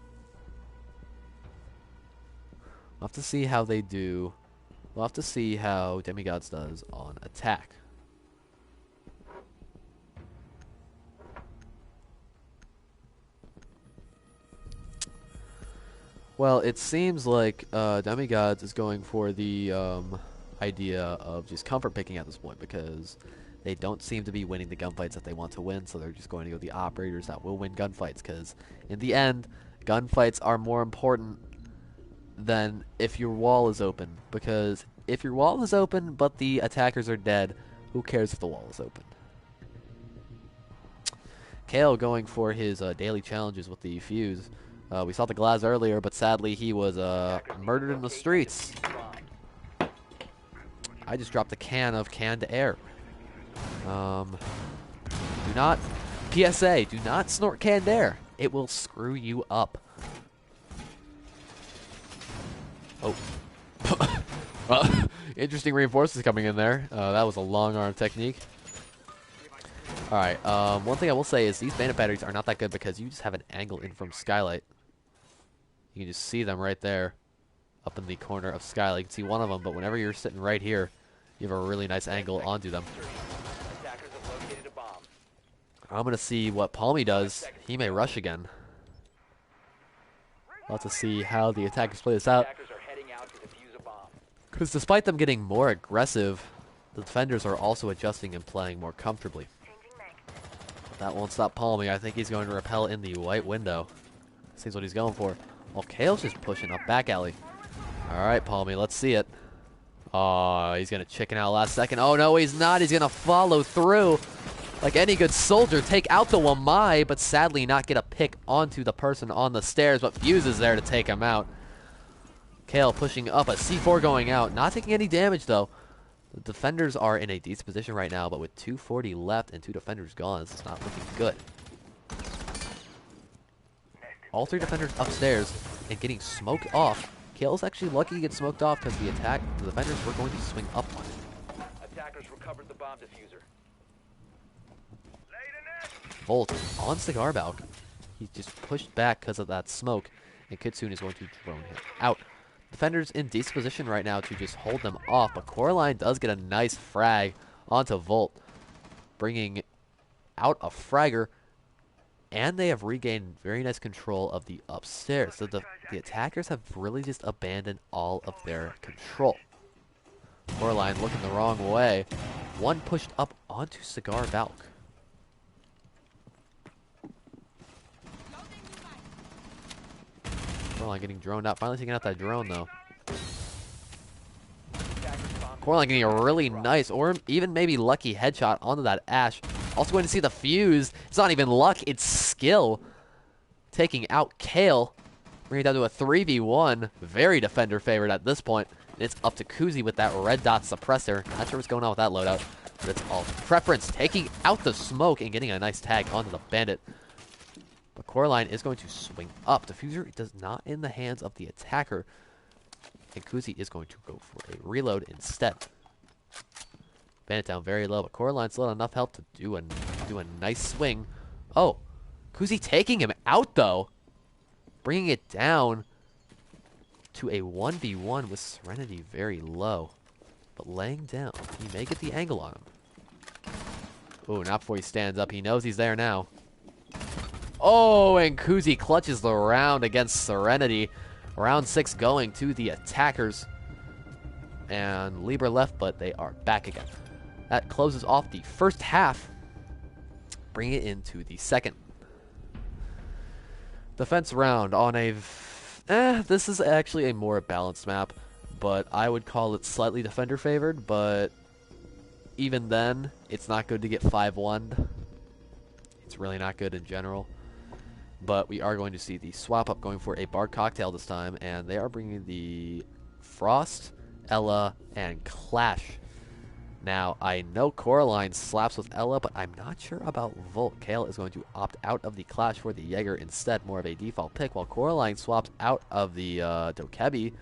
Speaker 1: We'll have to see how they do. We'll have to see how Demigods does on attack. Well, it seems like Demigods is going for the idea of just comfort picking at this point, because they don't seem to be winning the gunfights that they want to win, so they're just going to go the operators that will win gunfights, because in the end, gunfights are more important than if your wall is open, because if your wall is open but the attackers are dead, who cares if the wall is open? Kale going for his daily challenges with the fuse. We saw the Glaz earlier, but sadly he was murdered in the streets. I just dropped a can of canned air. Do not, PSA, do not snort canned air. It will screw you up. Oh. Interesting reinforcements coming in there. That was a long arm technique. Alright, one thing I will say is these bandit batteries are not that good because you just have an angle in from Skylight. You can just see them right there up in the corner of Skylight. You can see one of them, but whenever you're sitting right here, you have a really nice angle onto them.
Speaker 6: Attackers have located a bomb.
Speaker 1: I'm going to see what Palmy does. He may rush again. We'll have to see how the attackers play this out.
Speaker 6: Attackers are heading out to defuse a bomb.
Speaker 1: Because despite them getting more aggressive, the defenders are also adjusting and playing more comfortably. That won't stop Palmy. I think he's going to repel in the white window. Seems what he's going for. Well, Kale's just pushing up back alley. Alright, Palmy, let's see it. Oh, he's going to chicken out last second. Oh, no, he's not. He's going to follow through. Like any good soldier, take out the Wamai, but sadly not get a pick onto the person on the stairs, but Fuse is there to take him out. Kale pushing up, a C4 going out. Not taking any damage, though. The defenders are in a decent position right now, but with 240 left and 2 defenders gone, this is not looking good. All 3 defenders upstairs and getting smoked off. Kale's actually lucky to get smoked off because the defenders were going to swing up on him.
Speaker 6: Attackers recovered the bomb diffuser.
Speaker 1: Volt on Cigar Balk. He's just pushed back because of that smoke, and Kitsune is going to drone him out. Defenders in decent position right now to just hold them off, but Coraline does get a nice frag onto Volt, bringing out a fragger, and they have regained very nice control of the upstairs. So the attackers have really just abandoned all of their control. Coraline looking the wrong way. One pushed up onto Cigar Balk. Coraline getting droned out. Finally taking out that drone, though. Coraline getting a really nice, or even maybe lucky headshot onto that Ash. Also going to see the fuse. It's not even luck, it's skill. Taking out Kale. Bringing it down to a 3v1. Very defender favored at this point. And it's up to Kuzi with that red dot suppressor. Not sure what's going on with that loadout. But it's all preference, taking out the smoke and getting a nice tag onto the bandit. But Coraline is going to swing up. Diffuser does not in the hands of the attacker. And Kuzi is going to go for a reload instead. Bandit down very low, but Coraline still had enough health to do a nice swing. Oh, Kuzi taking him out though. Bringing it down to a 1v1 with Serenity very low. But laying down, he may get the angle on him. Oh, not before he stands up. He knows he's there now. Oh, and Kuzi clutches the round against Serenity. Round 6 going to the attackers. And Libra left, but they are back again. That closes off the first half. Bring it into the second. Defense round on a... this is actually a more balanced map. But I would call it slightly defender favored, but even then, it's not good to get 5-1'd. It's really not good in general. But we are going to see the swap up going for a bar cocktail this time, and they are bringing the Frost, Ella, and Clash. Now, I know Coraline slaps with Ella, but I'm not sure about Volt. Kale is going to opt out of the Clash for the Jaeger instead, more of a default pick, while Coraline swaps out of the Dokebi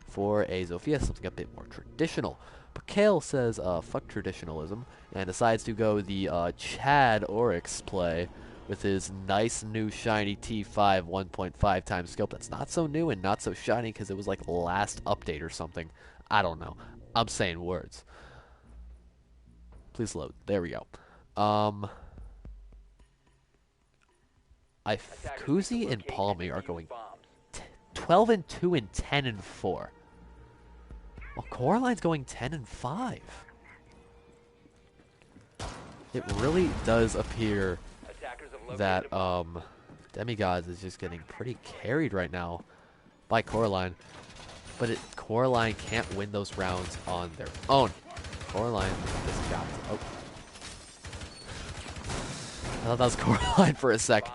Speaker 1: for a Zofia, something a bit more traditional. But Kale says, fuck traditionalism, and decides to go the Chad Oryx play with his nice new shiny T5 1.5 times scope. That's not so new and not so shiny because it was like last update or something. I don't know. I'm saying words. Please load. There we go. Kuzi and Palmy are going 12-2 and 10-4. Well, Coraline's going 10-5. It really does appear that Demigods is just getting pretty carried right now by Coraline. But Coraline can't win those rounds on their own. Coraline is chopped. Oh. I thought that was Coraline for a sec.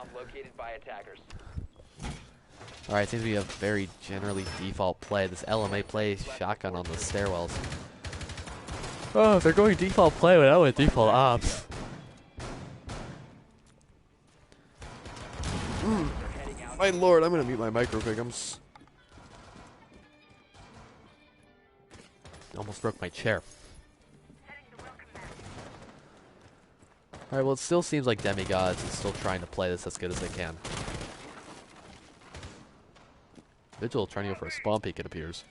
Speaker 1: Alright, seems to be a very generally default play. This LMA play shotgun on the stairwells. Oh, if they're going default play without a default ops. My lord, I'm gonna mute my mic real quick. Almost broke my chair. Alright, well, it still seems like Demigods is still trying to play this as good as they can. Vigil trying to go for a spawn peek, it appears.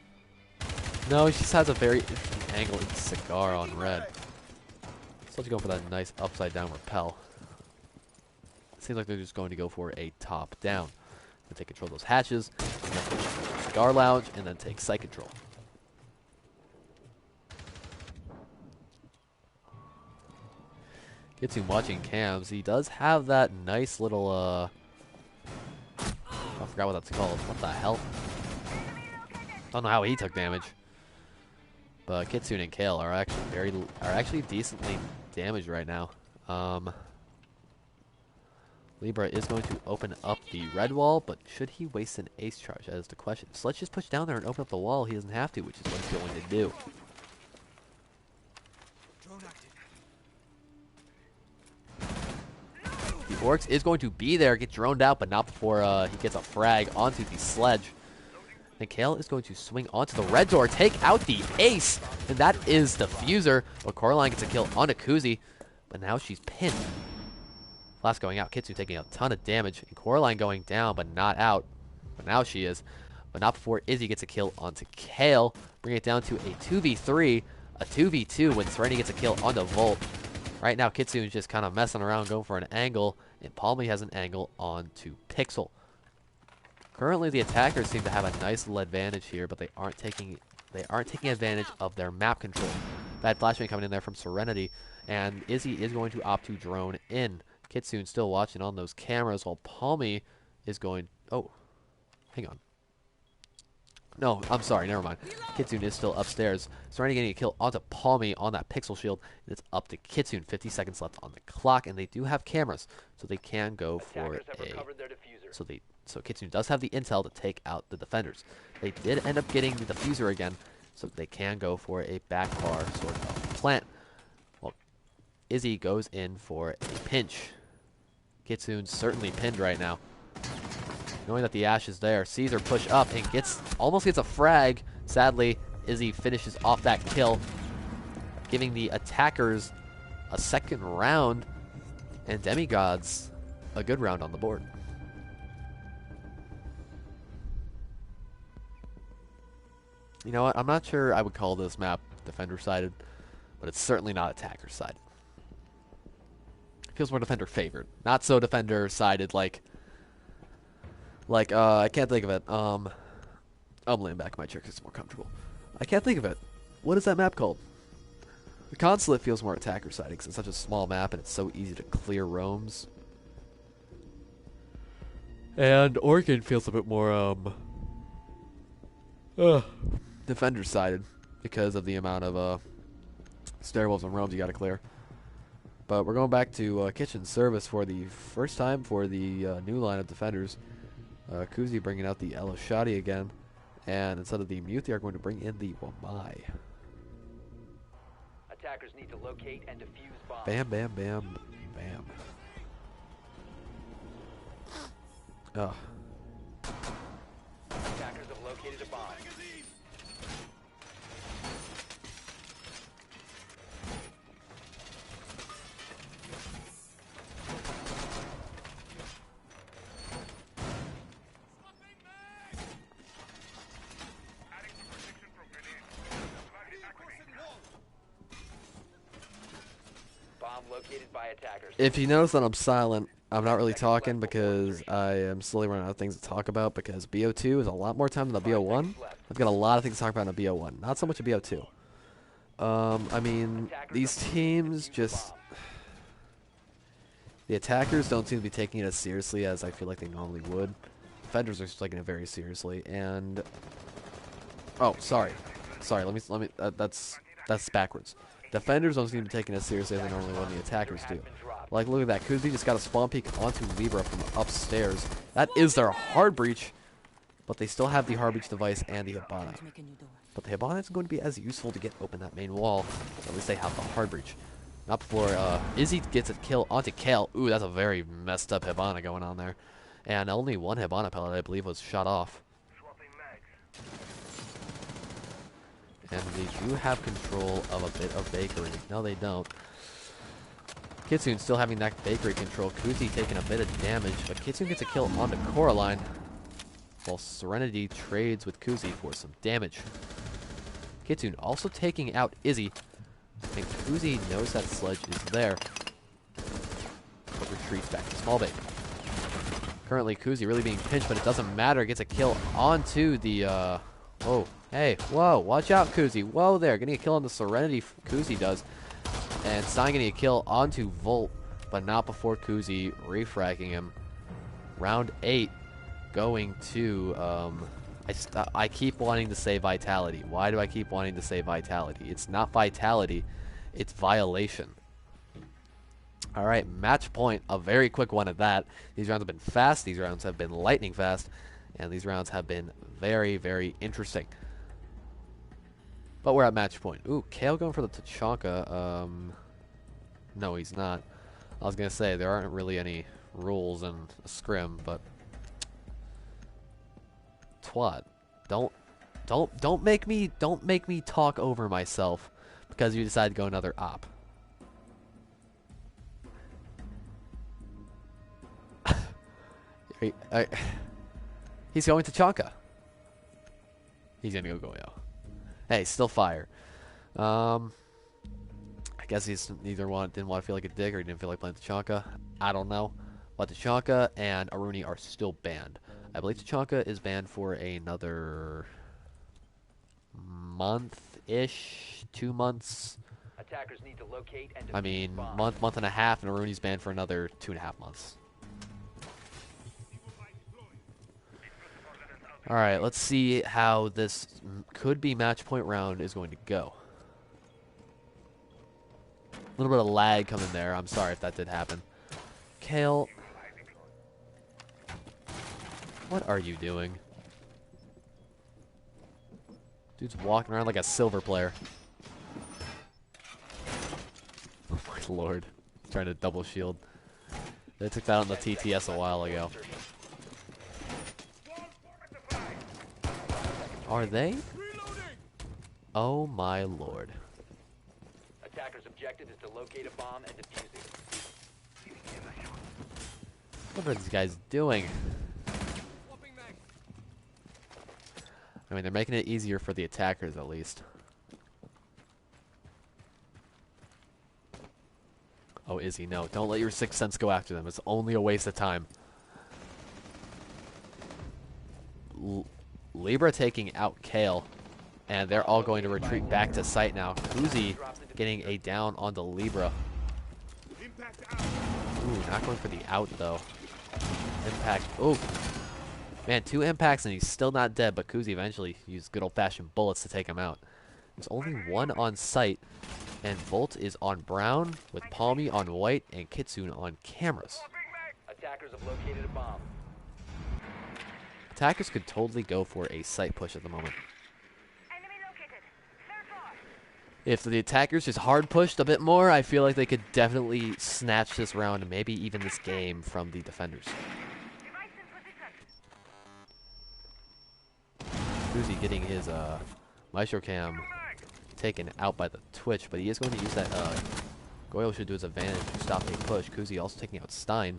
Speaker 1: No, he just has a very interesting angle in Cigar on red. Still going for that nice upside down rappel. Seems like they're just going to go for a top down. And take control of those hatches, and then push Cigar Lounge, and then take site control. Gets him watching cams. He does have that nice little I forgot what that's called. What the hell? Don't know how he took damage. But Kitsune and Kale are actually decently damaged right now. Libra is going to open up the red wall, but should he waste an ace charge? That is the question. So let's just push down there and open up the wall. He doesn't have to, which is what he's going to do. The Oryx is going to be there, get droned out, but not before he gets a frag onto the sledge. And Kale is going to swing onto the red door, take out the ace, and that is Diffuser. But Coraline gets a kill on Kuzi, but now she's pinned. Flash going out, Kitsu taking a ton of damage, and Coraline going down, but not out. But now she is. But not before Izzy gets a kill onto Kale, bring it down to a 2v3, a 2v2 when Serenity gets a kill onto Volt. Right now, Kitsune is just kind of messing around, going for an angle, and Palmy has an angle onto Pixel. Currently, the attackers seem to have a nice little advantage here, but they aren't taking advantage of their map control. Bad flashbang coming in there from Serenity, and Izzy is going to opt to drone in. Kitsune still watching on those cameras, while Palmy is going... Oh, hang on. No, I'm sorry, never mind. Kitsune is still upstairs. Serenity getting a kill onto Palmy on that Pixel shield. And it's up to Kitsune. 50 seconds left on the clock, and they do have cameras, so they can go for a... So Kitsune does have the intel to take out the defenders. They did end up getting the diffuser again, so they can go for a back bar sort of plant. Well, Izzy goes in for a pinch. Kitsune's certainly pinned right now. Knowing that the Ash is there, sees her push up and almost gets a frag. Sadly, Izzy finishes off that kill, giving the attackers a second round and Demigods a good round on the board. You know what? I'm not sure I would call this map defender-sided, but it's certainly not attacker-sided. It feels more defender-favored. Not so defender-sided like I can't think of it. I'm laying back in my chair because it's more comfortable. I can't think of it. What is that map called? The Consulate feels more attacker-sided because it's such a small map and it's so easy to clear roams. And Oregon feels a bit more, defender-sided because of the amount of, stairwells and roams you gotta clear. But we're going back to, kitchen service for the first time for the, new line of defenders. Kuzi bringing out the Eloshadi again. And instead of the Mute, they are going to bring in the Wamai.
Speaker 6: Attackers need to locate and defuse bombs.
Speaker 1: Bam, bam, bam, bam. Ugh.
Speaker 6: Attackers have located a bomb. Bomb located by attackers.
Speaker 1: If you notice that I'm silent, I'm not really talking because I am slowly running out of things to talk about because BO2 is a lot more time than the BO1. I've got a lot of things to talk about in the BO1, not so much a BO2. I mean, these teams just... The attackers don't seem to be taking it as seriously as I feel like they normally would. Defenders are taking it very seriously, and... Oh, sorry. Sorry, let me that's backwards. Defenders don't seem to be taking it as seriously as they normally would, and the attackers do. Like, look at that. Kuzi just got a spawn peek onto Libra from upstairs. That is their hard breach, but they still have the hard breach device and the Hibana. But the Hibana isn't going to be as useful to get open that main wall. At least they have the hard breach. Not before Izzy gets a kill onto Kale. Ooh, that's a very messed up Hibana going on there. And only one Hibana pellet, I believe, was shot off. And they do have control of a bit of bakery. No, they don't. Kitsune still having that bakery control. Kuzi taking a bit of damage, but Kitsune gets a kill onto Coraline, while Serenity trades with Kuzi for some damage. Kitsune also taking out Izzy, and Kuzi knows that Sledge is there, but retreats back to small bait. Currently, Kuzi really being pinched, but it doesn't matter. Gets a kill onto the, oh, hey, whoa, watch out, Kuzi. Whoa there, getting a kill on the Serenity, Kuzi does. And Stein getting a kill onto Volt, but not before Kuzi refragging him. Round 8 going to, I keep wanting to say Vitality. Why do I keep wanting to say Vitality? It's not Vitality, it's Violation. Alright, match point, a very quick one at that. These rounds have been fast, these rounds have been lightning fast, and these rounds have been very, very interesting. But we're at match point. Ooh, Kale going for the Tachanka. No, he's not. I was gonna say there aren't really any rules in a scrim, but twat. Don't make me talk over myself because you decide to go another op. He's going to Tachanka. He's gonna go Goyo. Hey, still fire. I guess he's didn't want to feel like a dick or he didn't feel like playing Tachanka. I don't know. But Tachanka and Aruni are still banned. I believe Tachanka is banned for another month-ish, 2 months.
Speaker 6: Attackers need to locate and
Speaker 1: I mean, month and a half, and Aruni's banned for another 2.5 months. Alright, let's see how this could be match point round is going to go. A little bit of lag coming there. I'm sorry if that did happen. Kale. What are you doing? Dude's walking around like a silver player. Oh my lord. Trying to double shield. They took that on the TTS a while ago. Are they? Oh my lord.
Speaker 6: Attackers' objective is to locate a bomb and defuse it.
Speaker 1: What are these guys doing? I mean, they're making it easier for the attackers at least. Oh, Izzy, no. Don't let your sixth sense go after them. It's only a waste of time. Libra taking out Kale. And they're all going to retreat back to site now. Kuzi getting a down on the Libra. Ooh, not going for the out, though. Impact. Ooh. Man, 2 impacts and he's still not dead, but Kuzi eventually used good old-fashioned bullets to take him out. There's only 1 on site, and Volt is on brown, with Palmy on white, and Kitsune on cameras.
Speaker 6: Attackers have located a bomb.
Speaker 1: Attackers could totally go for a site push at the moment. If the attackers just hard pushed a bit more, I feel like they could definitely snatch this round and maybe even this game from the defenders. Uzi getting his Maestro Cam taken out by the Twitch, but he is going to use that Goyle should do his advantage to stop a push. Kuzi also taking out Stein.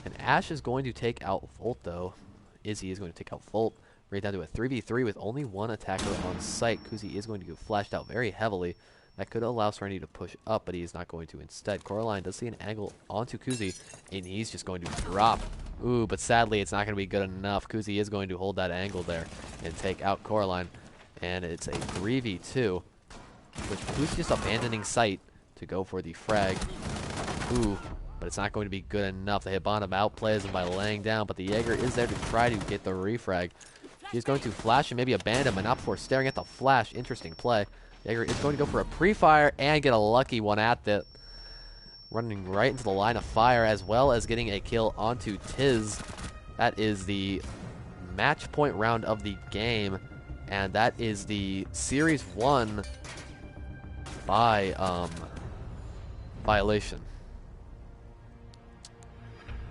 Speaker 1: And Ash is going to take out Volt, though. Izzy is going to take out Volt. Right down to a 3v3 with only 1 attacker on site. Kuzi is going to get flashed out very heavily. That could allow Serenity to push up, but he is not going to instead. Coraline does see an angle onto Kuzi, and he's just going to drop. Ooh, but sadly, it's not going to be good enough. Kuzi is going to hold that angle there and take out Coraline. And it's a 3v2, with Kuzi just abandoning site to go for the frag. Ooh, but it's not going to be good enough. The Hibana outplays him by laying down, but the Jaeger is there to try to get the refrag. He's going to flash and maybe abandon, but not before staring at the flash. Interesting play. Jaeger is going to go for a pre-fire and get a lucky one at it. Running right into the line of fire, as well as getting a kill onto Tiz. That is the match point round of the game. And that is the series 1 by violation.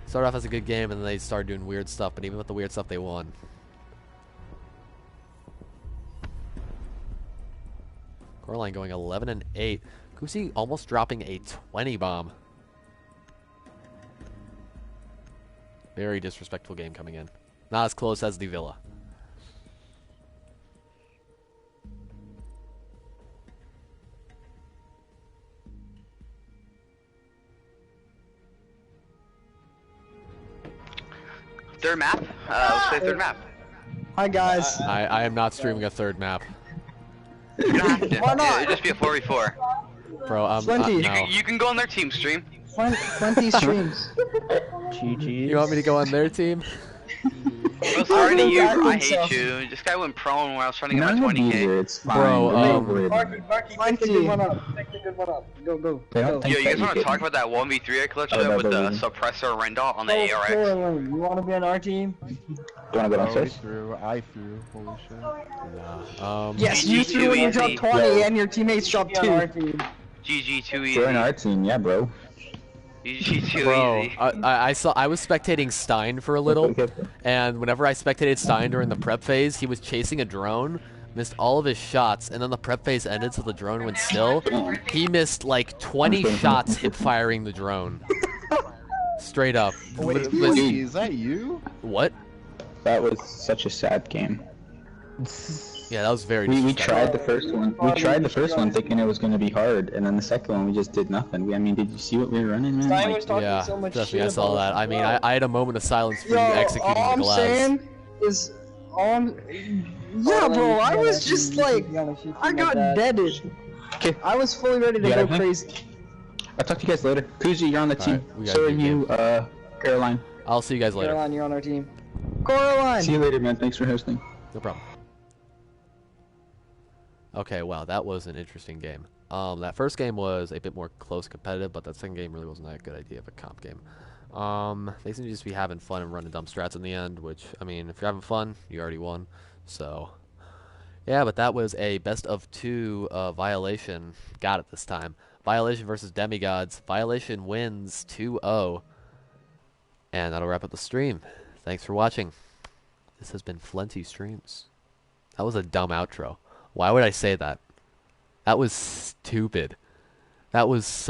Speaker 1: Started off as a good game, and then they started doing weird stuff, but even with the weird stuff, they won. Coraline going 11 and 8. Kusi almost dropping a 20 bomb. Very disrespectful game coming in. Not as close as the Villa.
Speaker 2: Third map? Let's play third map.
Speaker 8: Hi guys.
Speaker 1: I am not streaming a third map.
Speaker 2: You don't have to.
Speaker 8: Why not?
Speaker 2: It'll just be a 4v4.
Speaker 1: Bro,
Speaker 8: Flenty.
Speaker 1: no.
Speaker 2: You can go on their team stream.
Speaker 8: Plenty streams.
Speaker 3: GG.
Speaker 1: You want me to go on their team?
Speaker 2: Well, sorry to you,
Speaker 8: I
Speaker 2: I
Speaker 8: think so.
Speaker 2: hate you. This guy went prone when I was trying to get my
Speaker 3: None of these
Speaker 2: 20k.
Speaker 3: are, it's fine.
Speaker 1: Bro,
Speaker 8: Barky, pick the good one up. Pick the good one up. Go, go.
Speaker 3: They don't
Speaker 8: go.
Speaker 3: think
Speaker 2: Yo, you
Speaker 3: that
Speaker 2: guys want to
Speaker 3: can-
Speaker 2: talk about that 1v3 I clutched
Speaker 3: Oh,
Speaker 2: up
Speaker 3: no,
Speaker 2: with the
Speaker 3: no.
Speaker 2: suppressor Rendell on the
Speaker 8: Oh,
Speaker 2: ARX?
Speaker 8: Coraline, you want to be on our team?
Speaker 3: Do you wanna go downstairs?
Speaker 5: I threw. Holy shit.
Speaker 1: Nah.
Speaker 8: Yes,
Speaker 2: GG
Speaker 8: you threw when you
Speaker 2: easy.
Speaker 8: dropped 20 and your teammates dropped 2.
Speaker 2: GG too easy.
Speaker 3: Join our team, yeah, bro.
Speaker 2: GG too
Speaker 1: Bro,
Speaker 2: easy.
Speaker 1: I was spectating Stein for a little,
Speaker 3: Okay.
Speaker 1: and whenever I spectated Stein during the prep phase, he was chasing a drone, missed all of his shots, and then the prep phase ended, so the drone went still. He missed like 20 shots hip firing the drone. Straight up.
Speaker 5: Wait,
Speaker 1: Li-
Speaker 5: is that you?
Speaker 1: What?
Speaker 3: That was such a sad game.
Speaker 1: Yeah, that was very
Speaker 3: We
Speaker 1: disrespectful.
Speaker 3: tried the first one. We tried the first one thinking it was gonna be hard, and then the second one we just did nothing. I mean, did you see what we were running, man?
Speaker 8: Stein
Speaker 3: Like,
Speaker 8: was talking
Speaker 1: Yeah,
Speaker 8: so much
Speaker 1: trust me,
Speaker 8: shit
Speaker 1: I saw
Speaker 8: about
Speaker 1: that. I mean,
Speaker 8: us.
Speaker 1: I had a moment of silence for
Speaker 8: Yo,
Speaker 1: you executing
Speaker 8: all
Speaker 1: the
Speaker 8: I'm
Speaker 1: glass.
Speaker 8: saying is, yeah, bro, I was just like, I got deaded.
Speaker 3: Okay.
Speaker 8: I was fully ready to
Speaker 3: You
Speaker 8: go
Speaker 3: got everything?
Speaker 8: crazy.
Speaker 3: I'll talk to you guys later. Kuzi, you're on the team.
Speaker 1: Alright, we got
Speaker 3: So
Speaker 1: a
Speaker 3: are
Speaker 1: good
Speaker 3: you, Caroline.
Speaker 1: I'll see you guys later.
Speaker 8: Coraline, you're on our team. Coraline!
Speaker 3: See you later, man. Thanks for hosting.
Speaker 1: No problem. Okay, wow, that was an interesting game. That first game was a bit more close competitive, but that second game really wasn't that a good idea of a comp game. They seem to just be having fun and running dumb strats in the end, which, I mean, if you're having fun, you already won. So, yeah, but that was a best of 2 violation. Got it this time. Violation versus Demigods. Violation wins 2-0. And that'll wrap up the stream. Thanks for watching. This has been Flenty Streams. That was a dumb outro. Why would I say that? That was stupid. That was so